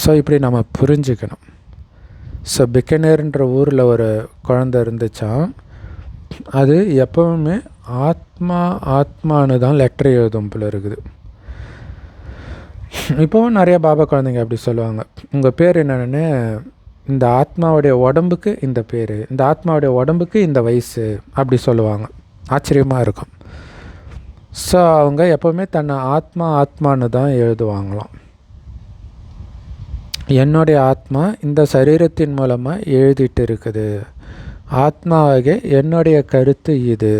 ஸோ இப்படி நம்ம புரிஞ்சுக்கணும். ஸோ பிக்கனேர்ன்ற ஊரில் ஒரு குழந்தை இருந்துச்சான். அது எப்பவுமே ஆத்மானு தான் லெட்டர் எழுதும் போல இருக்குது. இப்போவும் நிறைய பாபா குழந்தைங்க அப்படி சொல்லுவாங்க. உங்கள் பேர் என்னென்னு, இந்த ஆத்மாவுடைய உடம்புக்கு இந்த பேர், இந்த ஆத்மாவுடைய உடம்புக்கு இந்த வயசு அப்படி சொல்லுவாங்க. ஆச்சரியமாக இருக்கும். ஸோ அவங்க எப்போவுமே தன்னை ஆத்மானு தான் எழுதுவாங்களாம். என்னுடைய ஆத்மா இந்த சரீரத்தின் மூலமாக எழுதிட்டு இருக்குது. ஆத்மாவாக என்னுடைய கருத்து இது,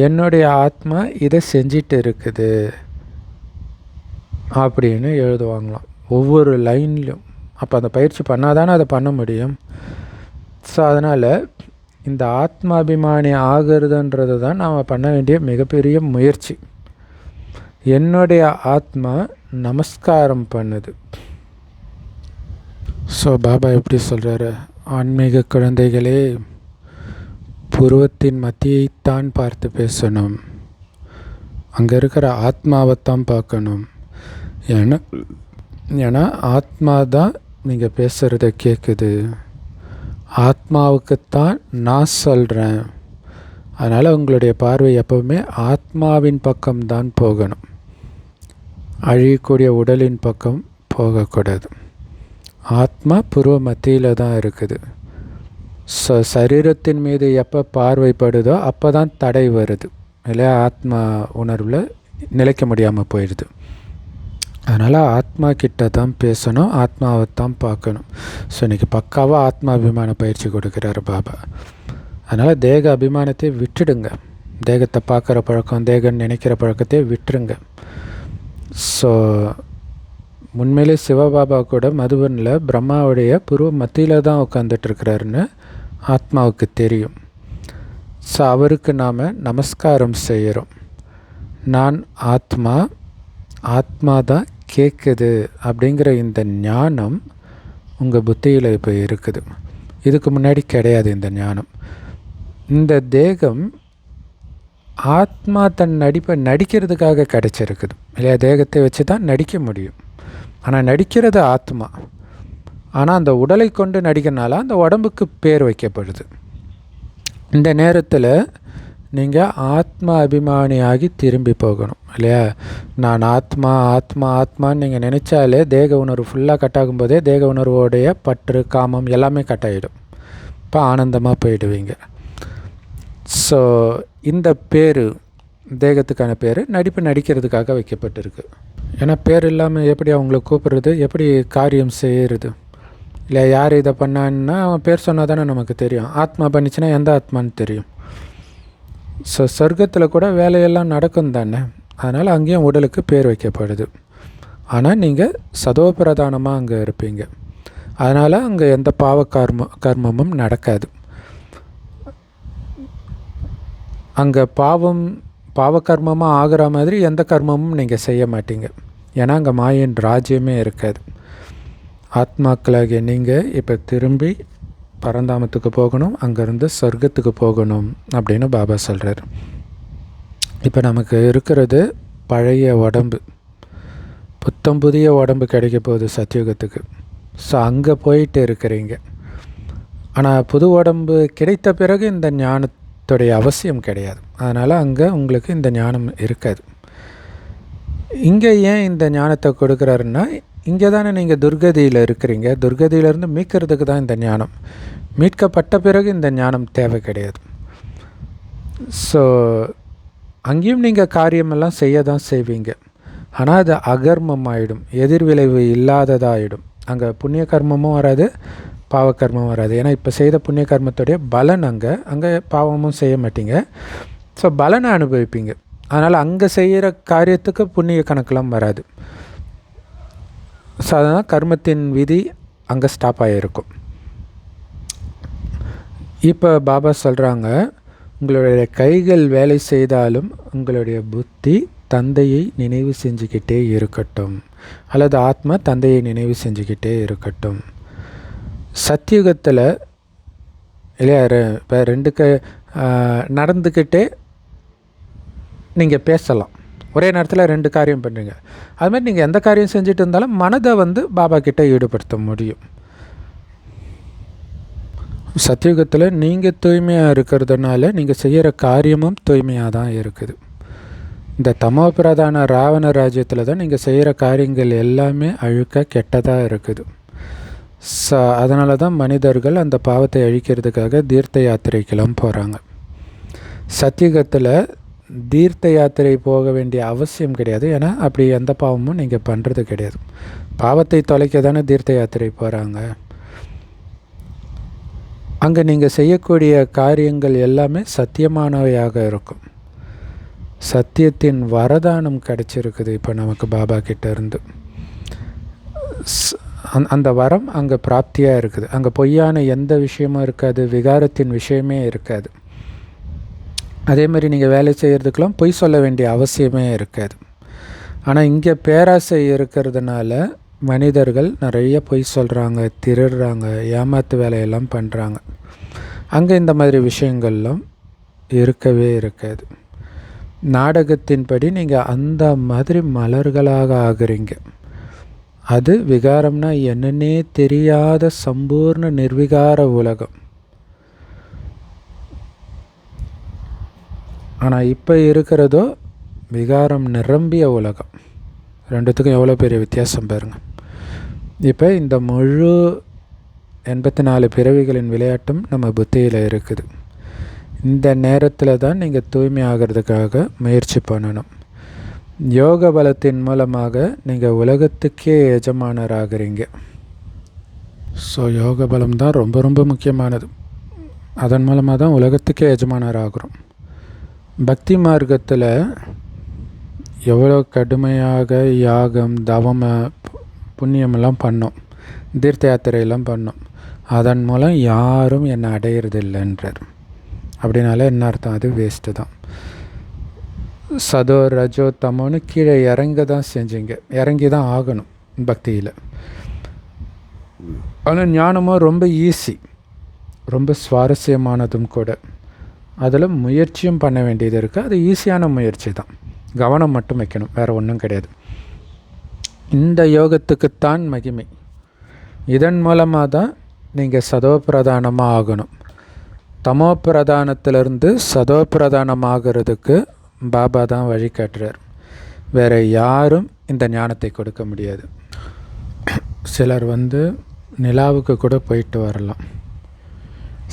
என்னுடைய ஆத்மா இதை செஞ்சிட்டு இருக்குது அப்படின்னு எழுதுவாங்களாம் ஒவ்வொரு லைன்லையும். அப்போ அந்த பயிற்சி பண்ணால் தானே அதை பண்ண முடியும். ஸோ அதனால் இந்த ஆத்மாபிமானி ஆகிறதுன்றது தான் நாம் பண்ண வேண்டிய மிகப்பெரிய முயற்சி. என்னுடைய ஆத்மா நமஸ்காரம் பண்ணுது. ஸோ பாபா எப்படி சொல்கிறாரு, ஆன்மீக குழந்தைகளே, புருவத்தின் மத்தியைத்தான் பார்த்து பேசணும். அங்கே இருக்கிற ஆத்மாவைத்தான் பார்க்கணும். ஏன்னா ஆத்மா தான் நீங்கள் பேசுகிறத கேட்குது. ஆத்மாவுக்குத்தான் நான் சொல்கிறேன். அதனால் உங்களுடைய பார்வை எப்போவுமே ஆத்மாவின் பக்கம்தான் போகணும். அழியக்கூடிய உடலின் பக்கம் போகக்கூடாது. ஆத்மா புருவ மத்தியில் தான் இருக்குது. ஸோ சரீரத்தின் மீது எப்போ பார்வைப்படுதோ அப்போ தான் தடை வருது இல்லையா? ஆத்மா உணர்வில் நிலைக்க முடியாமல் போயிடுது. அதனால் ஆத்மா கிட்ட தான் பேசணும், ஆத்மாவை தான் பார்க்கணும். ஸோ இன்றைக்கி பக்காவாக ஆத்மாபிமான பயிற்சி கொடுக்குறாரு பாபா. அதனால் தேக அபிமானத்தை விட்டுடுங்க. தேகத்தை பார்க்குற பழக்கம், தேகம் நினைக்கிற பழக்கத்தை விட்டுருங்க. ஸோ உண்மையிலே சிவபாபா கூட மதுபனில் பிரம்மாவுடைய புருவ மத்தியில் தான் உட்காந்துட்ருக்கிறாருன்னு ஆத்மாவுக்கு தெரியும். ஸோ அவருக்கு நாம் நமஸ்காரம் செய்கிறோம். நான் ஆத்மா தான் கேட்குது அப்படிங்கிற இந்த ஞானம் உங்கள் புத்தியில் இப்போ இருக்குது. இதுக்கு முன்னாடி கிடையாது இந்த ஞானம். இந்த தேகம் ஆத்மா தன் நடிக்கிறதுக்காக கிடைச்சிருக்குது இல்லையா? தேகத்தை வச்சு தான் நடிக்க முடியும். ஆனால் நடிக்கிறது ஆத்மா. ஆனால் அந்த உடலை கொண்டு நடிக்கிறனால அந்த உடம்புக்கு பேர் வைக்கப்படுது. இந்த நேரத்தில் நீங்கள் ஆத்மா அபிமானியாகி திரும்பி போகணும் இல்லையா? நான் ஆத்மான்னு நீங்கள் நினச்சாலே தேக உணர்வு ஃபுல்லாக கட்டாகும் போதே தேக உணர்வோடைய பற்று, காமம் எல்லாமே கட்டாயிடும். இப்போ ஆனந்தமாக போயிடுவீங்க. ஸோ இந்த பேர், தேகத்துக்கான பேர் நடிக்கிறதுக்காக வைக்கப்பட்டிருக்கு. ஏன்னா பேர் இல்லாமல் எப்படி அவங்கள கூப்பிட்றது, எப்படி காரியம் செய்கிறது இல்லை? யார் இதை பண்ணான்னா அவன் பேர் சொன்னால் தானே நமக்கு தெரியும். ஆத்மா பண்ணிச்சுன்னா எந்த ஆத்மான்னு தெரியும். ஸோ சொர்க்கத்தில் கூட வேலையெல்லாம் நடக்கும் தானே. அதனால் அங்கேயும் உடலுக்கு பேர் வைக்கப்படுது. ஆனால் நீங்கள் சதோபிரதானமாக அங்கே இருப்பீங்க. அதனால் அங்கே எந்த கர்மமும் நடக்காது. அங்கே பாவகர்மமாக ஆகிற மாதிரி எந்த கர்மமும் நீங்கள் செய்ய மாட்டீங்க. ஏன்னா அங்கே மாயின் ராஜ்யமே இருக்காது. ஆத்மாக்களாகிய நீங்கள் இப்போ திரும்பி பரந்தாமத்துக்கு போகணும், அங்கேருந்து சொர்க்கத்துக்கு போகணும் அப்படின்னு பாபா சொல்கிறார். இப்போ நமக்கு இருக்கிறது பழைய உடம்பு. புத்தம் புதிய உடம்பு கிடைக்க போகுது சத்தியுகத்துக்கு. ஸோ அங்கே போயிட்டு இருக்கிறீங்க. ஆனால் புது உடம்பு கிடைத்த பிறகு இந்த ஞானத்துடைய அவசியம் கிடையாது. அதனால் அங்கே உங்களுக்கு இந்த ஞானம் இருக்காது. இங்கே ஏன் இந்த ஞானத்தை கொடுக்குறாருன்னா, இங்கே தானே நீங்கள் துர்கதியில் இருக்கிறீங்க. துர்கதியிலேருந்து மீட்கிறதுக்கு தான் இந்த ஞானம். மீட்கப்பட்ட பிறகு இந்த ஞானம் தேவை கிடையாது. ஸோ அங்கேயும் நீங்கள் காரியமெல்லாம் செய்ய தான் செய்வீங்க. ஆனால் அது அகர்மம் ஆகிடும், எதிர்விளைவு இல்லாததாகிடும். அங்கே புண்ணிய கர்மமும் வராது, பாவக்கர்மமும் வராது. ஏன்னா இப்போ செய்த புண்ணிய கர்மத்துடைய பலன் அங்கே பாவமும் செய்ய மாட்டீங்க. ஸோ பலனை அனுபவிப்பீங்க. அதனால் அங்கே செய்கிற காரியத்துக்கு புண்ணிய கணக்கெலாம் வராது. ஸோ அதனால் கர்மத்தின் விதி அங்கே ஸ்டாப் ஆகிருக்கும். இப்போ பாபா சொல்கிறாங்க, உங்களுடைய கைகள் வேலை செய்தாலும் உங்களுடைய புத்தி தந்தையை நினைவு செஞ்சுக்கிட்டே இருக்கட்டும், அல்லது ஆத்மா தந்தையை நினைவு செஞ்சுக்கிட்டே இருக்கட்டும். சத்தியுகத்தில் இல்லையா, இப்போ ரெண்டு நடந்துக்கிட்டே நீங்கள் பேசலாம். ஒரே நேரத்தில் 2 காரியம் பண்ணுறீங்க. அதுமாதிரி நீங்கள் எந்த காரியம் செஞ்சுட்டு இருந்தாலும் மனதை பாபா கிட்டே ஈடுபடுத்த முடியும். சத்தியுகத்தில் நீங்கள் தூய்மையாக இருக்கிறதுனால நீங்கள் செய்கிற காரியமும் தூய்மையாக தான் இருக்குது. இந்த தமோ பிரதான ராவண ராஜ்யத்தில் தான் நீங்கள் செய்கிற காரியங்கள் எல்லாமே அழுக்க கெட்டதாக இருக்குது. அதனால தான் மனிதர்கள் அந்த பாவத்தை அழிக்கிறதுக்காக தீர்த்த யாத்திரைக்கெல்லாம் போகிறாங்க. சத்தியுகத்தில் தீர்த்த யாத்திரை போக வேண்டிய அவசியம் கிடையாது. ஏன்னா அப்படி எந்த பாவமும் நீங்கள் பண்ணுறது கிடையாது. பாவத்தை தொலைக்க தானே தீர்த்த யாத்திரை போகிறாங்க. அங்கே நீங்கள் செய்யக்கூடிய காரியங்கள் எல்லாமே சத்தியமானவையாக இருக்கும். சத்தியத்தின் வரதானம் கிடச்சிருக்குது இப்போ நமக்கு பாபா கிட்ட இருந்து. அந்த வரம் அங்கே பிராப்தியாக இருக்குது. அங்கே பொய்யான எந்த விஷயமும் இருக்காது, விகாரத்தின் விஷயமே இருக்காது. அதே மாதிரி நீங்கள் வேலை செய்கிறதுக்கெலாம் பொய் சொல்ல வேண்டிய அவசியமே இருக்காது. ஆனால் இங்கே பேராசை இருக்கிறதுனால மனிதர்கள் நிறைய பொய் சொல்கிறாங்க, திருடுறாங்க, ஏமாத்து வேலையெல்லாம் பண்ணுறாங்க. அங்கே இந்த மாதிரி விஷயங்கள்லாம் இருக்கவே இருக்காது. நாடகத்தின்படி நீங்கள் அந்த மாதிரி மலர்களாக ஆகுறீங்க. அது விகாரம்னா என்னன்னே தெரியாத சம்பூர்ண நிர்விகார உலகம். ஆனால் இப்போ இருக்கிறதோ விகாரம் நிரம்பிய உலகம். ரெண்டுத்துக்கும் எவ்வளோ பெரிய வித்தியாசம் பாருங்கள். இப்போ இந்த முழு 84 பிறவிகளின் விளையாட்டும் நம்ம புத்தியில் இருக்குது. இந்த நேரத்தில் தான் நீங்கள் தூய்மை ஆகிறதுக்காக முயற்சி பண்ணணும். யோக பலத்தின் மூலமாக நீங்கள் உலகத்துக்கே எஜமானராகிறீங்க. ஸோ யோக பலம் தான் ரொம்ப ரொம்ப முக்கியமானது. அதன் மூலமாக தான் உலகத்துக்கே எஜமானராகிறோம். பக்தி மார்க்கத்தில் எவ்வளோ கடுமையாக யாகம், தவம், புண்ணியமெல்லாம் பண்ணோம், தீர்த்த யாத்திரையெல்லாம் பண்ணோம். அதன் மூலம் யாரும் என்னை அடையிறதில்லைன்றார். அப்படின்னால என்ன அர்த்தம்? அது வேஸ்ட்டு தான். சதோ ரஜோ தமோன்னு கீழே இறங்க தான் செஞ்சீங்க, இறங்கி தான் ஆகணும் பக்தியில். ஆனால் ஞானமும் ரொம்ப ஈஸி, ரொம்ப சுவாரஸ்யமானதும் கூட. அதில் முயற்சியும் பண்ண வேண்டியது இருக்குது. அது ஈஸியான முயற்சி தான், கவனம் மட்டும் வைக்கணும், வேறு ஒன்றும் கிடையாது. இந்த யோகத்துக்குத்தான் மகிமை. இதன் மூலமாக தான் நீங்கள் சதோப்பிரதானமாக ஆகணும். தமோ பிரதானத்திலிருந்து சதோப்பிரதானமாகிறதுக்கு பாபா தான் வழிகாட்டுறார். வேறு யாரும் இந்த ஞானத்தை கொடுக்க முடியாது. சிலர் நிலாவுக்கு கூட போயிட்டு வரலாம்,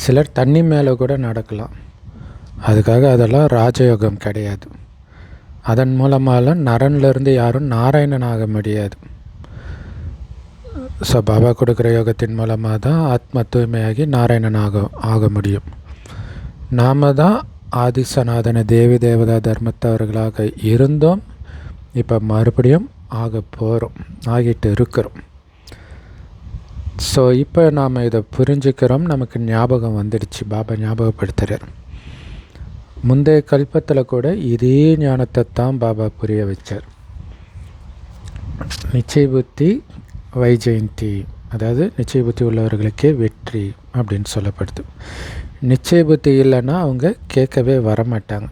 சிலர் தண்ணி மேலே கூட நடக்கலாம். அதுக்காக அதெல்லாம் ராஜயோகம் கிடையாது. அதன் மூலமாலாம் நரன்லேருந்து யாரும் நாராயணன் ஆக முடியாது. ஸோ பாபா கொடுக்குற யோகத்தின் மூலமாக தான் ஆத்ம தூய்மையாகி நாராயணன் ஆக முடியும். நாம் தான் ஆதிசநாதன தேவி தேவதா தர்மத்தவர்களாக இருந்தோம், இப்போ மறுபடியும் ஆக போகிறோம், ஆகிட்டு இருக்கிறோம். ஸோ இப்போ நாம் இதை புரிஞ்சுக்கிறோம், நமக்கு ஞாபகம் வந்துடுச்சு. பாபா ஞாபகப்படுத்துகிறார். முந்தைய கல்பத்தில் கூட இதே ஞானத்தை தான் பாபா புரிய வச்சார். நிச்சய புத்தி வைஜெயந்தி, அதாவது நிச்சய புத்தி உள்ளவர்களுக்கே வெற்றி அப்படின்னு சொல்லப்படுது. நிச்சய புத்தி இல்லைன்னா அவங்க கேட்கவே வரமாட்டாங்க.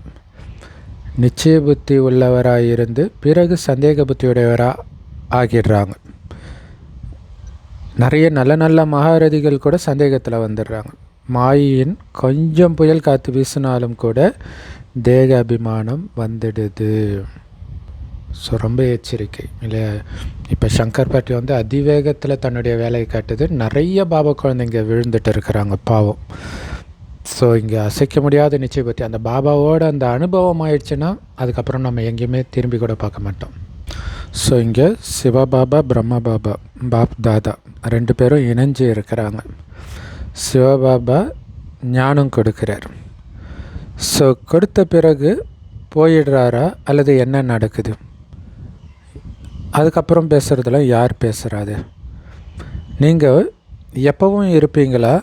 நிச்சய புத்தி உள்ளவராக இருந்து பிறகு சந்தேக புத்தியுடையவராக ஆகிடுறாங்க. நிறைய நல்ல நல்ல மகாரதிகள் கூட சந்தேகத்தில் வந்துடுறாங்க. மாயின் கொஞ்சம் புயல் காற்று வீசினாலும் கூட தேக அபிமானம் வந்துடுது. ஸோ ரொம்ப எச்சரிக்கை இல்லையா. இப்போ சங்கர் பார்ட்டி வந்து அதிவேகத்தில் தன்னுடைய வேலையை காட்டுது. நிறைய பாபா குழந்தைங்க விழுந்துட்டு இருக்கிறாங்க பாவம். ஸோ இங்கே அசைக்க முடியாத நிச்சயம் பற்றி அந்த பாபாவோட அந்த அனுபவம் ஆயிடுச்சுன்னா அதுக்கப்புறம் நம்ம எங்கேயுமே திரும்பி கூட பார்க்க மாட்டோம். ஸோ இங்கே சிவபாபா பிரம்ம பாபா பாப் தாதா 2 பேரும் இணைஞ்சு இருக்கிறாங்க. சிவபாபா ஞானம் கொடுக்குறார். ஸோ கொடுத்த பிறகு போயிடுறாரா அல்லது என்ன நடக்குது? அதுக்கப்புறம் பேசுகிறதுல யார் பேசுகிறாது? நீங்கள் எப்பவும் இருப்பீங்களா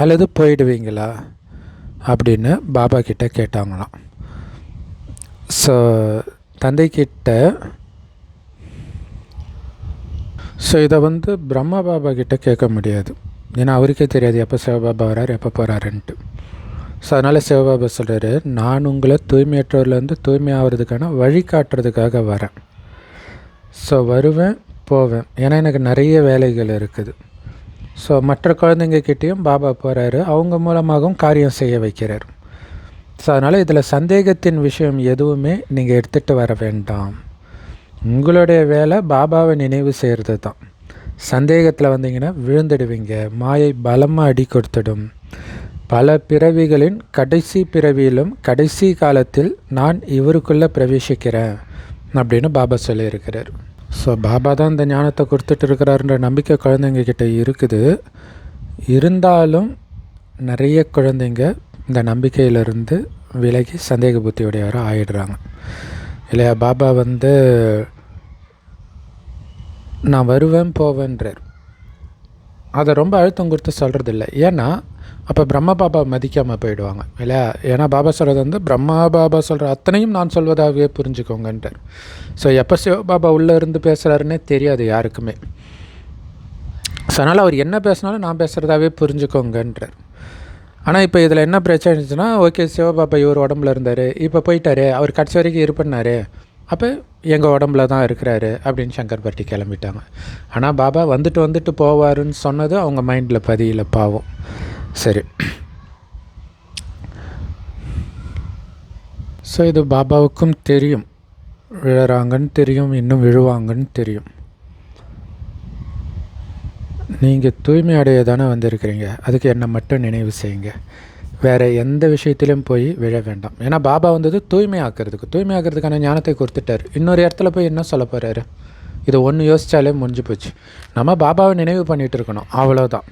அல்லது போயிடுவீங்களா அப்படின்னு பாபா கிட்ட கேட்டாங்களாம். ஸோ தந்தைக்கிட்ட இதை வந்து பிரம்ம பாபா கிட்ட கேட்க முடியாது. ஏன்னா அவருக்கே தெரியாது எப்போ சிவபாபா வரார் எப்போ போகிறாருன்ட்டு. ஸோ அதனால் சிவபாபா சொல்கிறாரு, நான் உங்களை தூய்மையற்றவர்லேருந்து தூய்மை ஆகிறதுக்கான வழிகாட்டுறதுக்காக வரேன். ஸோ வருவேன் போவேன், ஏன்னா எனக்கு நிறைய வேலைகள் இருக்குது. ஸோ மற்ற குழந்தைங்கக்கிட்டேயும் பாபா போகிறாரு, அவங்க மூலமாகவும் காரியம் செய்ய வைக்கிறார். ஸோ அதனால் இதில் சந்தேகத்தின் விஷயம் எதுவுமே நீங்கள் எடுத்துகிட்டு வர வேண்டாம். உங்களுடைய வேலை பாபாவை நினைவு செய்கிறது தான். சந்தேகத்தில் வந்தீங்கன்னா விழுந்துடுவீங்க. மாயை பலமாக அடி கொடுத்துடும். பல பிறவிகளின் கடைசி பிறவியிலும் கடைசி காலத்தில் நான் இவருக்குள்ளே பிரவேசிக்கிறேன் அப்படின்னு பாபா சொல்லியிருக்கிறார். ஸோ பாபா தான் இந்த ஞானத்தை கொடுத்துட்டு இருக்கிறாருன்ற நம்பிக்கை குழந்தைங்கக்கிட்ட இருக்குது. இருந்தாலும் நிறைய குழந்தைங்க இந்த நம்பிக்கையிலிருந்து விலகி சந்தேக புத்தியுடையவராக ஆகிடுறாங்க இல்லையா. பாபா வந்து நான் வருவேன் போவேன்றார். அதை ரொம்ப அழுத்தம் கொடுத்து சொல்கிறதில்ல. ஏன்னா அப்போ பிரம்ம பாபா மதிக்காமல் போயிடுவாங்க இல்லையா. ஏன்னா பாபா சொல்கிறது வந்து பிரம்மா பாபா சொல்கிற அத்தனையும் நான் சொல்வதாகவே புரிஞ்சுக்கோங்கன்றார். ஸோ எப்போ சிவபாபா உள்ளே இருந்து பேசுகிறாருன்னே தெரியாது யாருக்குமே. ஸோ அதனால் அவர் என்ன பேசினாலும் நான் பேசுகிறதாவே புரிஞ்சுக்கோங்கன்றார். ஆனால் இப்போ இதில் என்ன பிரச்சனை இருந்துச்சுன்னா, ஓகே சிவபாபா இவர் உடம்புல இருந்தார், இப்போ போயிட்டார், அவர் கடைசி வரைக்கும் இருப்பண்ணார், அப்போ எங்கள் உடம்புல தான் இருக்கிறாரு அப்படின்னு சங்கர் பார்ட்டி கிளம்பிட்டாங்க. ஆனால் பாபா வந்துட்டு போவாருன்னு சொன்னது அவங்க மைண்டில் பதியல பாவம். சரி, ஸோ இது பாபாவுக்கும் தெரியும், விழுறாங்கன்னு தெரியும், இன்னும் விழுவாங்கன்னு தெரியும். நீங்கள் தூய்மை அடைய தானே வந்திருக்கிறீங்க, அதுக்கு என்னை மட்டும் நினைவு செய்யுங்க, வேறு எந்த விஷயத்திலையும் போய் விழ வேண்டாம். ஏன்னா பாபா வந்தது தூய்மையாக்கிறதுக்கான ஞானத்தை கொடுத்துட்டார். இன்னொரு இடத்துல போய் என்ன சொல்ல போகிறாரு? இது ஒன்று யோசித்தாலே முடிஞ்சு போச்சு. நம்ம பாபாவை நினைவு பண்ணிகிட்டு இருக்கணும், அவ்வளோதான்.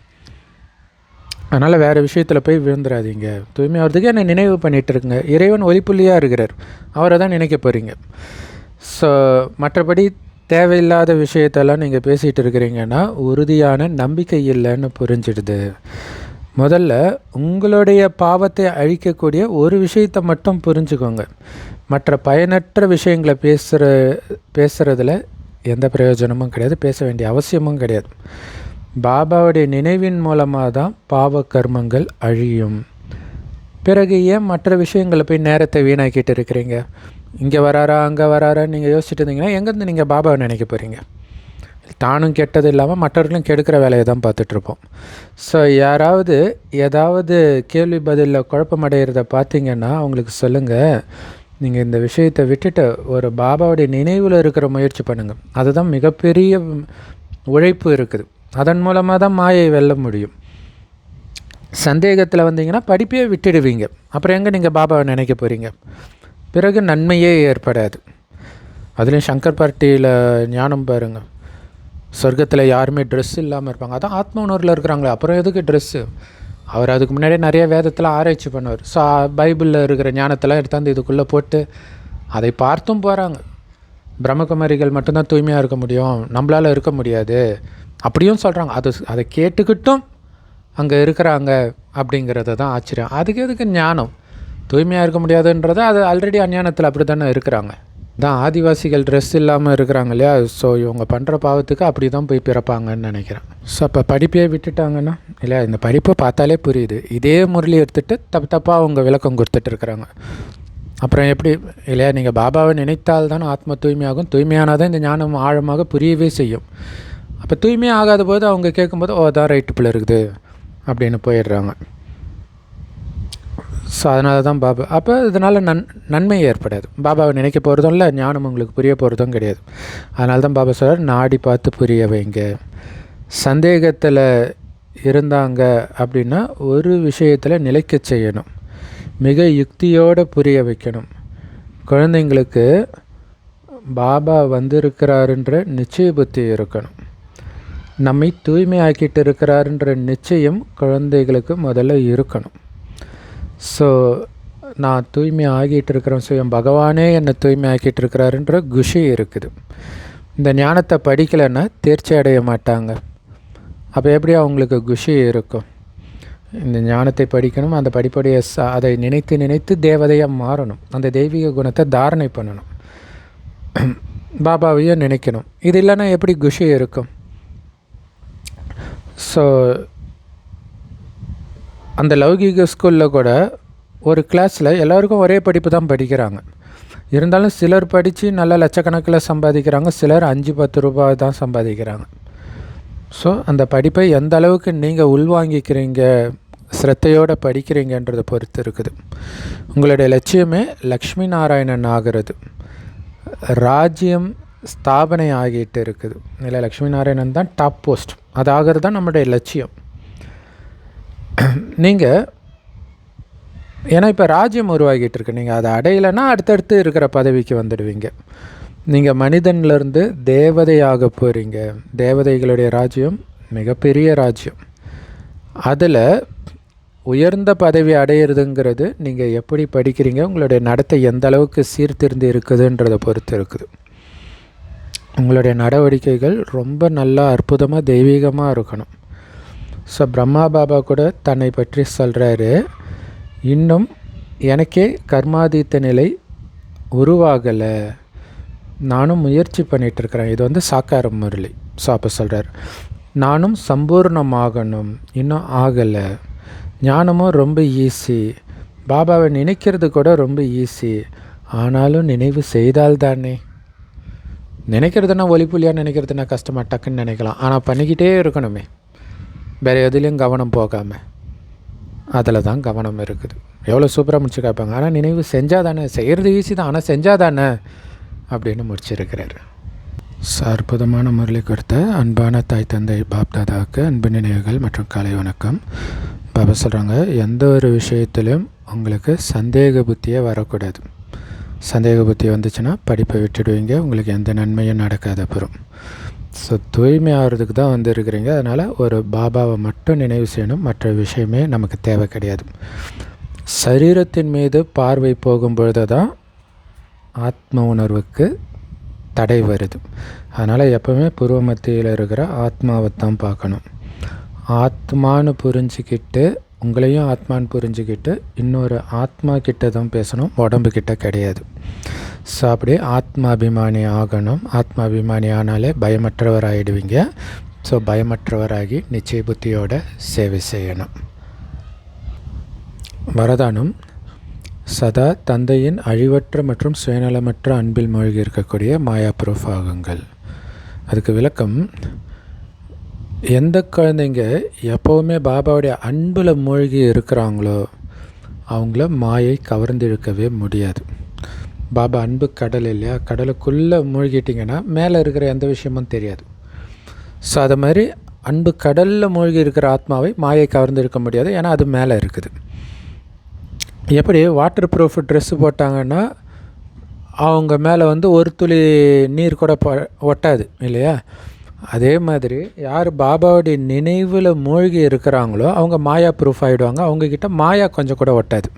அதனால் வேறு விஷயத்தில் போய் விழுந்துடாதீங்க. தூய்மையாகிறதுக்கு என்னை நினைவு பண்ணிகிட்டு இருக்குங்க. இறைவன் ஒளிப்புள்ளியாக இருக்கிறார், அவரை தான் நினைக்க போகிறீங்க. ஸோ மற்றபடி தேவையில்லாத விஷயத்தெல்லாம் நீங்கள் பேசிகிட்டு இருக்கிறீங்கன்னா உறுதியான நம்பிக்கை இல்லைன்னு புரிஞ்சிடுது. முதல்ல உங்களுடைய பாவத்தை அழிக்கக்கூடிய ஒரு விஷயத்தை மட்டும் புரிஞ்சுக்கோங்க. மற்ற பயனற்ற விஷயங்களை பேசுகிறதுல எந்த பிரயோஜனமும் கிடையாது, பேச வேண்டிய அவசியமும் கிடையாது. பாபாவுடைய நினைவின் மூலமாக தான் பாவ கர்மங்கள் அழியும். பிறகு ஏன் மற்ற விஷயங்களை போய் நேரத்தை வீணாக்கிட்டு இருக்கிறீங்க? இங்கே வராரா அங்கே வராரா நீங்கள் யோசிச்சுட்டு இருந்தீங்கன்னா எங்கேருந்து நீங்கள் பாபாவை நினைக்க போகிறீங்க? தானும் கெட்டது இல்லாமல் மற்றவர்களும் கெடுக்கிற வேலையை தான் பார்த்துட்ருப்போம். ஸோ யாராவது ஏதாவது கேள்வி பதிலில் குழப்பமடைகிறத பார்த்தீங்கன்னா அவங்களுக்கு சொல்லுங்கள், நீங்கள் இந்த விஷயத்தை விட்டுட்டு ஒரு பாபாவுடைய நினைவில் இருக்கிற முயற்சி பண்ணுங்கள். அதுதான் மிகப்பெரிய உழைப்பு இருக்குது. அதன் மூலமாக தான் மாயை வெல்ல முடியும். சந்தேகத்தில் வந்தீங்கன்னா படிப்பே விட்டுடுவீங்க. அப்புறம் எங்கே நீங்கள் பாபாவை நினைக்க போகிறீங்க? பிறகு நன்மையே ஏற்படாது. அதுலேயும் சங்கர் பார்ட்டியில் ஞானம் பாருங்கள், சொர்க்கத்தில் யாருமே ட்ரெஸ் இல்லாமல் இருப்பாங்க. அதான் ஆத்ம உணர்வில் இருக்கிறாங்களே, அப்புறம் எதுக்கு ட்ரெஸ்ஸு? அவர் அதுக்கு முன்னாடியே நிறைய வேதத்தில் ஆராய்ச்சி பண்ணுவார். ஸோ பைபிளில் இருக்கிற ஞானத்தெல்லாம் எடுத்தாந்து இதுக்குள்ளே போட்டு அதை பார்த்தும் போகிறாங்க. பிரம்மகுமாரிகள் மட்டும்தான் தூய்மையாக இருக்க முடியும், நம்மளால் இருக்க முடியாது அப்படியும் சொல்கிறாங்க. அதை கேட்டுக்கிட்டும் அங்கே இருக்கிறாங்க அப்படிங்கிறது தான் ஆச்சரியம். அதுக்கு எதுக்கு ஞானம்? தூய்மையாக இருக்க முடியாதுன்றதை அது ஆல்ரெடி அஞ்ஞானத்தில் அப்படி தானே இருக்கிறாங்க. தான் ஆதிவாசிகள் ட்ரெஸ் இல்லாமல் இருக்கிறாங்க இல்லையா. ஸோ இவங்க பண்ணுற பாவத்துக்கு அப்படி தான் போய் பிறப்பாங்கன்னு நினைக்கிறேன். ஸோ அப்போ படிப்பே விட்டுட்டாங்கன்னா இல்லையா, இந்த படிப்பை பார்த்தாலே புரியுது. இதே முரளி எடுத்துகிட்டு தப்பாக அவங்க விளக்கம் கொடுத்துட்டு இருக்கிறாங்க. அப்புறம் எப்படி இல்லையா, நீங்கள் பாபாவை நினைத்தால் தான் ஆத்ம தூய்மையாகும், தூய்மையானதான் இந்த ஞானம் ஆழமாக புரியவே செய்யும். அப்போ தூய்மையாக ஆகாத போது அவங்க கேட்கும்போது தான் ரைட்டு பிள்ளை இருக்குது அப்படின்னு போயிடுறாங்க. ஸோ அதனால தான் பாபா அப்போ இதனால் நன்மை ஏற்படாது. பாபாவை நினைக்க போகிறதும் இல்லை, ஞானம் உங்களுக்கு புரிய போகிறதும் கிடையாது. அதனால தான் பாபா சொல்கிறார், நாடி பார்த்து புரிய வைங்க. சந்தேகத்தில் இருந்தாங்க அப்படின்னா ஒரு விஷயத்தில் நிலைக்க செய்யணும், மிக யுக்தியோடு புரிய வைக்கணும். குழந்தைங்களுக்கு பாபா வந்திருக்கிறாருன்ற நிச்சய புத்தி இருக்கணும். நம்மை தூய்மை ஆக்கிட்டு இருக்கிறாருன்ற நிச்சயம் குழந்தைகளுக்கு முதல்ல இருக்கணும். ஸோ நான் தூய்மை ஆகிட்டு இருக்கிறேன், ஸோ என் பகவானே என்னை தூய்மை ஆக்கிட்டு இருக்கிறாருன்ற குஷி இருக்குது. இந்த ஞானத்தை படிக்கலைன்னா தேர்ச்சி அடைய மாட்டாங்க. அப்போ எப்படி அவங்களுக்கு குஷி இருக்கும்? இந்த ஞானத்தை படிக்கணும், அந்த படிப்படைய அதை நினைத்து நினைத்து தேவதையாக மாறணும், அந்த தெய்வீக குணத்தை தாரணை பண்ணணும், பாபாவையும் நினைக்கணும். இது இல்லைன்னா எப்படி குஷி இருக்கும்? ஸோ அந்த லௌகீக ஸ்கூலில் கூட ஒரு கிளாஸில் எல்லோருக்கும் ஒரே படிப்பு தான் படிக்கிறாங்க. இருந்தாலும் சிலர் படித்து நல்ல லட்சக்கணக்கில் சம்பாதிக்கிறாங்க, சிலர் 5-10 ரூபாய் தான் சம்பாதிக்கிறாங்க. ஸோ அந்த படிப்பை எந்த அளவுக்கு நீங்கள் உள்வாங்கிக்கிறீங்க, ஸ்ரத்தையோடு படிக்கிறீங்கன்றதை பொறுத்து இருக்குது. உங்களுடைய லட்சியமே லக்ஷ்மி நாராயணன் ஆகிறது, ராஜ்யம் ஸ்தாபனை ஆகிட்டு இருக்குது. இல்லை, லக்ஷ்மி நாராயணன் தான் டாப் போஸ்ட், அது ஆகிறது தான் நம்முடைய லட்சியம். நீங்கள் ஏன்னா இப்போ ராஜ்யம் உருவாகிட்டு இருக்கு, நீங்கள் அதை அடையலைன்னா அடுத்தடுத்து இருக்கிற பதவிக்கு வந்துடுவீங்க. நீங்கள் மனிதன்லேருந்து தேவதையாக போகிறீங்க. தேவதைகளுடைய ராஜ்யம் மிகப்பெரிய ராஜ்யம். அதில் உயர்ந்த பதவி அடையிறதுங்கிறது நீங்கள் எப்படி படிக்கிறீங்க, உங்களுடைய நடத்தை எந்த அளவுக்கு சீர்திருந்தி இருக்குதுன்றதை பொறுத்து இருக்குது. உங்களுடைய நடவடிக்கைகள் ரொம்ப நல்லா அற்புதமாக தெய்வீகமாக இருக்கணும். ஸோ பிரம்மா பாபா கூட தன்னை பற்றி சொல்கிறாரு, இன்னும் எனக்கே கர்மாதீத்த நிலை உருவாகலை, நானும் முயற்சி பண்ணிகிட்ருக்கிறேன். இது வந்து சாக்கார முரளி. ஸோ அப்போ சொல்கிறார், நானும் சம்பூர்ணமாகணும், இன்னும் ஆகலை. ஞானமும் ரொம்ப ஈஸி, பாபாவை நினைக்கிறது கூட ரொம்ப ஈஸி, ஆனாலும் நினைவு செய்தால்தானே. நினைக்கிறதுனா ஒலிப்புலியாக நினைக்கிறதுனா கஷ்டமாக டக்குன்னு நினைக்கலாம், ஆனால் பண்ணிக்கிட்டே இருக்கணுமே, வேறு எதுலேயும் கவனம் போகாமல். அதில் தான் கவனம் இருக்குது. எவ்வளோ சூப்பராக முடிச்சு கேட்பாங்க, ஆனால் நினைவு செஞ்சால் தானே, செய்கிறது ஈஸி தான், ஆனால் செஞ்சால் தானே அப்படின்னு முடிச்சிருக்கிறார். அற்புதமான முரளி கொடுத்த அன்பான தாய் தந்தை பாப்தாதாவுக்கு அன்பு நினைவுகள் மற்றும் காலை வணக்கம். பாபா சொல்கிறாங்க, எந்த ஒரு விஷயத்திலும் உங்களுக்கு சந்தேக புத்தியே வரக்கூடாது. சந்தேக புத்தி வந்துச்சுன்னா படிப்பை விட்டுடுவீங்க, உங்களுக்கு எந்த நன்மையும் நடக்காத அப்புறம். ஸோ தூய்மை ஆகிறதுக்கு தான் வந்துருக்கிறீங்க. அதனால் ஒரு பாபாவை மட்டும் நினைவு செய்யணும், மற்ற விஷயமே நமக்கு தேவை கிடையாது. சரீரத்தின் மீது பார்வை போகும்பொழுது தான் ஆத்ம உணர்வுக்கு தடை வருது. அதனால் எப்போவுமே பூர்வ மத்தியில் இருக்கிற ஆத்மாவை தான் பார்க்கணும். ஆத்மானு புரிஞ்சிக்கிட்டு, உங்களையும் ஆத்மான்னு புரிஞ்சுக்கிட்டு இன்னொரு ஆத்மா கிட்ட தான் பேசணும், உடம்பு கிட்ட கிடையாது. ஸோ அப்படியே ஆத்மாபிமானி ஆகணும். ஆத்மாபிமானி ஆனாலே பயமற்றவர் ஆகிடுவீங்க. ஸோ பயமற்றவராகி நிச்சய புத்தியோட சேவை செய்யணும். வரதானம், சதா தந்தையின் அழிவற்ற மற்றும் சுயநலமற்ற அன்பில் மூழ்கி இருக்கக்கூடிய மாயா ப்ரூஃப் ஆகுங்கள். அதுக்கு விளக்கம், எந்த குழந்தைங்க எப்போவுமே பாபாவுடைய அன்பில் மூழ்கி இருக்கிறாங்களோ அவங்கள மாயை கவர்ந்திழுக்கவே முடியாது. பாபா அன்பு கடல் இல்லையா, கடலுக்குள்ளே மூழ்கிட்டிங்கன்னா மேலே இருக்கிற எந்த விஷயமும் தெரியாது. ஸோ அது மாதிரி அன்பு கடலில் மூழ்கி இருக்கிற ஆத்மாவை மாயை கவர்ந்திருக்க முடியாது, ஏன்னா அது மேலே இருக்குது. எப்படி வாட்டர் ப்ரூஃப் ட்ரெஸ்ஸு போட்டாங்கன்னா அவங்க மேலே வந்து ஒரு துளி நீர் கூட ஒட்டாது இல்லையா. அதே மாதிரி யார் பாபாவுடைய நினைவில் மூழ்கி இருக்கிறாங்களோ அவங்க மாயா ப்ரூஃப் ஆகிடுவாங்க. அவங்கக்கிட்ட மாயா கொஞ்சம் கூட ஒட்டாது.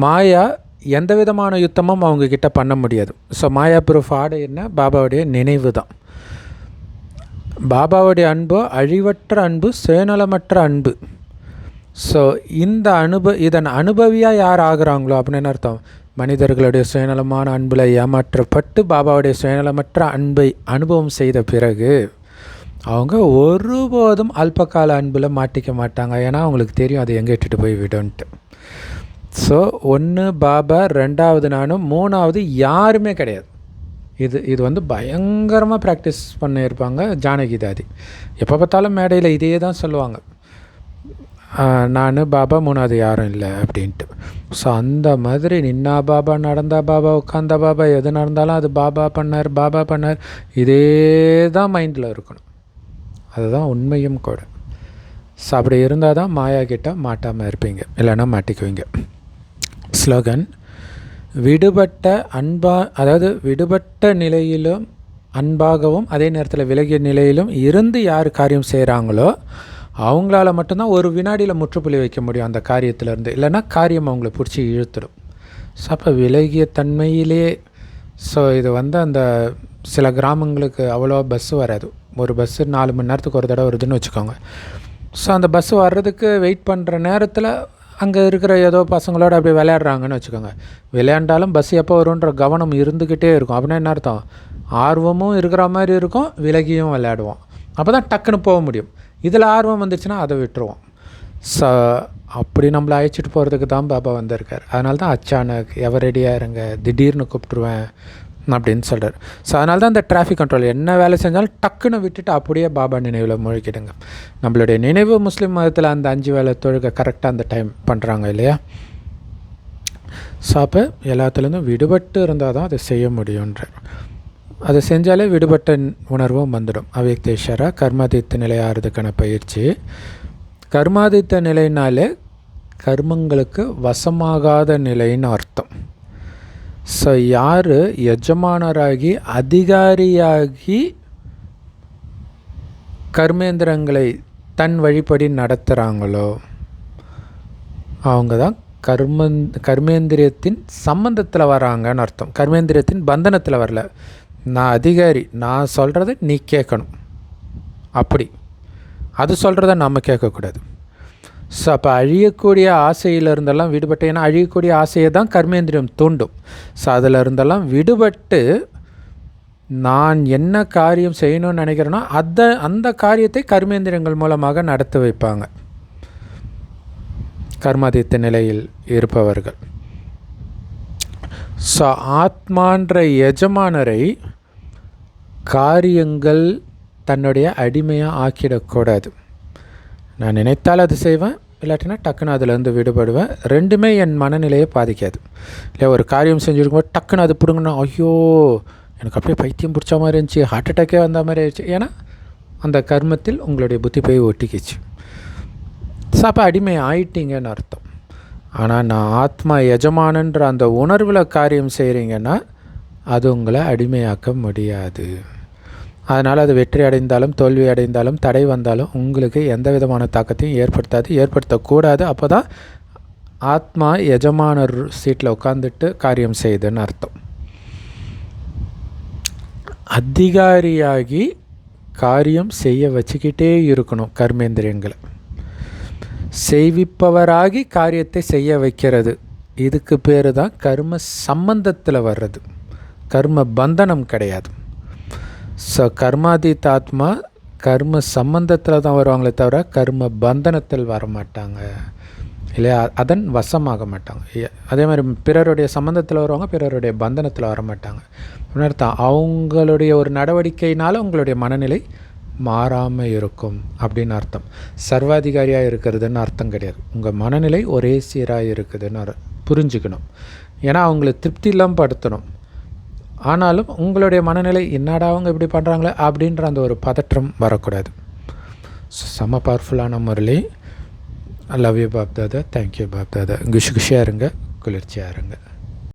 மாயா எந்த விதமான யுத்தமும் அவங்கக்கிட்ட பண்ண முடியாது. ஸோ மாயா ப்ரூஃப் ஆடை என்ன, பாபாவுடைய நினைவு தான். பாபாவுடைய அன்பு அழிவற்ற அன்பு, சுயநலமற்ற அன்பு. ஸோ இந்த இதன் அனுபவியாக யார் ஆகுறாங்களோ அப்படின்னு அர்த்தம், மனிதர்களுடைய சுயநலமான அன்பில் ஏமாற்றப்பட்டு பாபாவுடைய சுயநலமற்ற அன்பை அனுபவம் செய்த பிறகு அவங்க ஒருபோதும் அல்பகால அன்பில் மாட்டிக்க மாட்டாங்க. ஏன்னா அவங்களுக்கு தெரியும் அது எங்கே இட்டுட்டு போய் விடுன்ட்டு. ஸோ ஒன்று பாபா, ரெண்டாவது நானும், மூணாவது யாருமே கிடையாது. இது வந்து பயங்கரமாக ப்ராக்டிஸ் பண்ணியிருப்பாங்க ஜானகி தாதி. எப்போ பார்த்தாலும் மேடையில் இதே தான் சொல்லுவாங்க. நான் பாபா, 3வது யாரும் இல்லை அப்படின்ட்டு. ஸோ அந்த மாதிரி நின்னா பாபா, நடந்தா பாபா, உட்காந்தா பாபா, எது நடந்தாலும் அது பாபா பண்ணார், பாபா பண்ணார், இதே தான் மைண்டில் இருக்கணும். அதுதான் உண்மையும் கூட. ஸோ அப்படி இருந்தால் தான் மாயா கிட்ட மாட்டாமல் இருப்பீங்க, இல்லைன்னா மாட்டிக்குவீங்க. ஸ்லோகன்: விடுபட்ட அதாவது விடுபட்ட நிலையிலும் அன்பாகவும் அதே நேரத்தில் விலகிய நிலையிலும் இருந்து யார் காரியம் செய்கிறாங்களோ அவங்களால மட்டும்தான் ஒரு வினாடியில் முற்றுப்புள்ளி வைக்க முடியும் அந்த காரியத்திலேருந்து, இல்லைன்னா காரியம் அவங்கள பிடிச்சி இழுத்துடும். ஸோ அப்போ விலகிய தன்மையிலே. ஸோ இது அந்த சில கிராமங்களுக்கு அவ்வளோ பஸ்ஸு வராது. ஒரு பஸ்ஸு 4 மணி நேரத்துக்கு ஒரு தடவை வருதுன்னு வச்சுக்கோங்க. ஸோ அந்த பஸ்ஸு வர்றதுக்கு வெயிட் பண்ணுற நேரத்தில் அங்கே இருக்கிற ஏதோ பசங்களோட அப்படி விளையாடுறாங்கன்னு வச்சுக்கோங்க. விளையாண்டாலும் பஸ் எப்போ வரும்ன்ற கவனம் இருந்துக்கிட்டே இருக்கும். அப்படின்னா என்ன அர்த்தம்? ஆர்வமும் இருக்கிற மாதிரி இருக்கும், விலகியும் விளையாடுவோம். அப்போ தான் டக்குன்னு போக முடியும். இதில் ஆர்வம் வந்துச்சுன்னா அதை விட்டுருவோம். ஸோ அப்படி நம்மளை அழைச்சிட்டு போகிறதுக்கு தான் பாபா வந்திருக்கார். அதனால தான் அச்சானக், எவர் ரெடியாக இருங்க, திடீர்னு கூப்பிட்ருவேன் அப்படின்னு சொல்கிறார். ஸோ அதனால தான் இந்த டிராஃபிக் கண்ட்ரோல் என்ன வேலை செஞ்சாலும் டக்குன்னு விட்டுட்டு அப்படியே பாபா நினைவில் முழுக்கிடுங்க. நம்மளுடைய நினைவு முஸ்லீம் மதத்தில் அந்த 5 வேளை தொழுகை கரெக்டாக அந்த டைம் பண்ணுறாங்க இல்லையா? ஸோ அப்போ எல்லாத்துலேருந்தும் விடுபட்டு இருந்தால் தான் அதை செய்ய முடியுன்றார். அதை செஞ்சாலே விடுபட்ட உணர்வும் வந்துடும். அவ்யக்தேஸ்வரா கர்மாதித்த நிலை ஆகிறதுக்கான பயிற்சி. கர்மாதித்த நிலைனாலே கர்மங்களுக்கு வசமாகாத நிலைன்னு அர்த்தம். ஸோ யார் எஜமானராகி அதிகாரியாகி கர்மேந்திரங்களை தன் வழிப்படி நடத்துகிறாங்களோ அவங்க தான் கர்மேந்திரியத்தின் சம்பந்தத்தில் வராங்கன்னு அர்த்தம். கர்மேந்திரியத்தின் பந்தனத்தில் வரல. நான் அதிகாரி, நான் சொல்கிறத நீ கேட்கணும், அப்படி அது சொல்கிறத நம்ம கேட்கக்கூடாது. ஸோ அப்போ அழியக்கூடிய ஆசையில் இருந்தெல்லாம் விடுபட்டு, ஏன்னா அழியக்கூடிய ஆசையை தான் கர்மேந்திரியம் தூண்டும். ஸோ அதில் இருந்தெல்லாம் விடுபட்டு நான் என்ன காரியம் செய்யணும்னு நினைக்கிறேனோ அந்த காரியத்தை கர்மேந்திரியங்கள் மூலமாக நடத்த வைப்பாங்க கர்மாதித்த நிலையில் இருப்பவர்கள். ஸோ ஆத்மான்ற எஜமானரை காரியங்கள் தன்னுடைய அடிமையாக ஆக்கிடக்கூடாது. நான் நினைத்தால் அது செய்வேன், இல்லாட்டினா டக்குன்னு அதிலேருந்து விடுபடுவேன். ரெண்டுமே என் மனநிலையை பாதிக்காது. இல்லை ஒரு காரியம் செஞ்சுருக்கும்போது டக்குன்னு அது பிடுங்கணும், ஐயோ எனக்கு அப்படியே பைத்தியம் பிடிச்ச மாதிரி இருந்துச்சு, ஹார்ட் அட்டாக்கே வந்த மாதிரி ஆயிடுச்சு. ஏன்னா அந்த கர்மத்தில் உங்களுடைய புத்தி போய் ஒட்டிக்கிச்சு. ஸோ அப்போ அடிமை ஆயிட்டீங்கன்னு அர்த்தம். ஆனால் நான் ஆத்மா எஜமானன்ற அந்த உணர்வில் காரியம் செய்கிறீங்கன்னா அது உங்களை அடிமையாக்க முடியாது. அதனால் அது வெற்றி அடைந்தாலும் தோல்வி அடைந்தாலும் தடை வந்தாலும் உங்களுக்கு எந்த விதமான தாக்கத்தையும் ஏற்படுத்தக்கூடாது. அப்போ தான் ஆத்மா எஜமானர் சீட்டில் உட்காந்துட்டு காரியம் செய்யுதுன்னு அர்த்தம். அதிகாரியாகி காரியம் செய்ய வச்சுக்கிட்டே இருக்கணும். கர்மேந்திரியங்களை செய்விப்பவராகி காரியத்தை செய்ய வைக்கிறது. இதுக்கு பேர் தான் கர்ம சம்பந்தத்தில் வர்றது, கர்ம பந்தனம் கிடையாது. ஸோ கர்மாதீத் ஆத்மா கர்ம சம்பந்தத்தில் தான் வருவாங்களே தவிர கர்ம பந்தனத்தில் வரமாட்டாங்க இல்லையா? அதன் வசமாக மாட்டாங்க. அதே மாதிரி பிறருடைய சம்பந்தத்தில் வருவாங்க, பிறருடைய பந்தனத்தில் வரமாட்டாங்க. அர்த்தம் அவங்களுடைய ஒரு நடவடிக்கையினால் உங்களுடைய மனநிலை மாறாமல் இருக்கும் அப்படின்னு அர்த்தம். சர்வாதிகாரியாக இருக்கிறதுன்னு அர்த்தம் கிடையாது. உங்கள் மனநிலை ஒரே சீராக இருக்குதுன்னு புரிஞ்சுக்கணும். ஏன்னா அவங்கள திருப்தி இல்லாமல் படுத்தணும். ஆனாலும் உங்களுடைய மனநிலை என்னடா அவங்க இப்படி பண்ணுறாங்களே அப்படின்ற அந்த ஒரு பதற்றம் வரக்கூடாது. செம்ம பவர்ஃபுல்லான Murli. Love you BapDada. Thank you BapDada. குஷியாக இருங்க, குளிர்ச்சியாக இருங்க.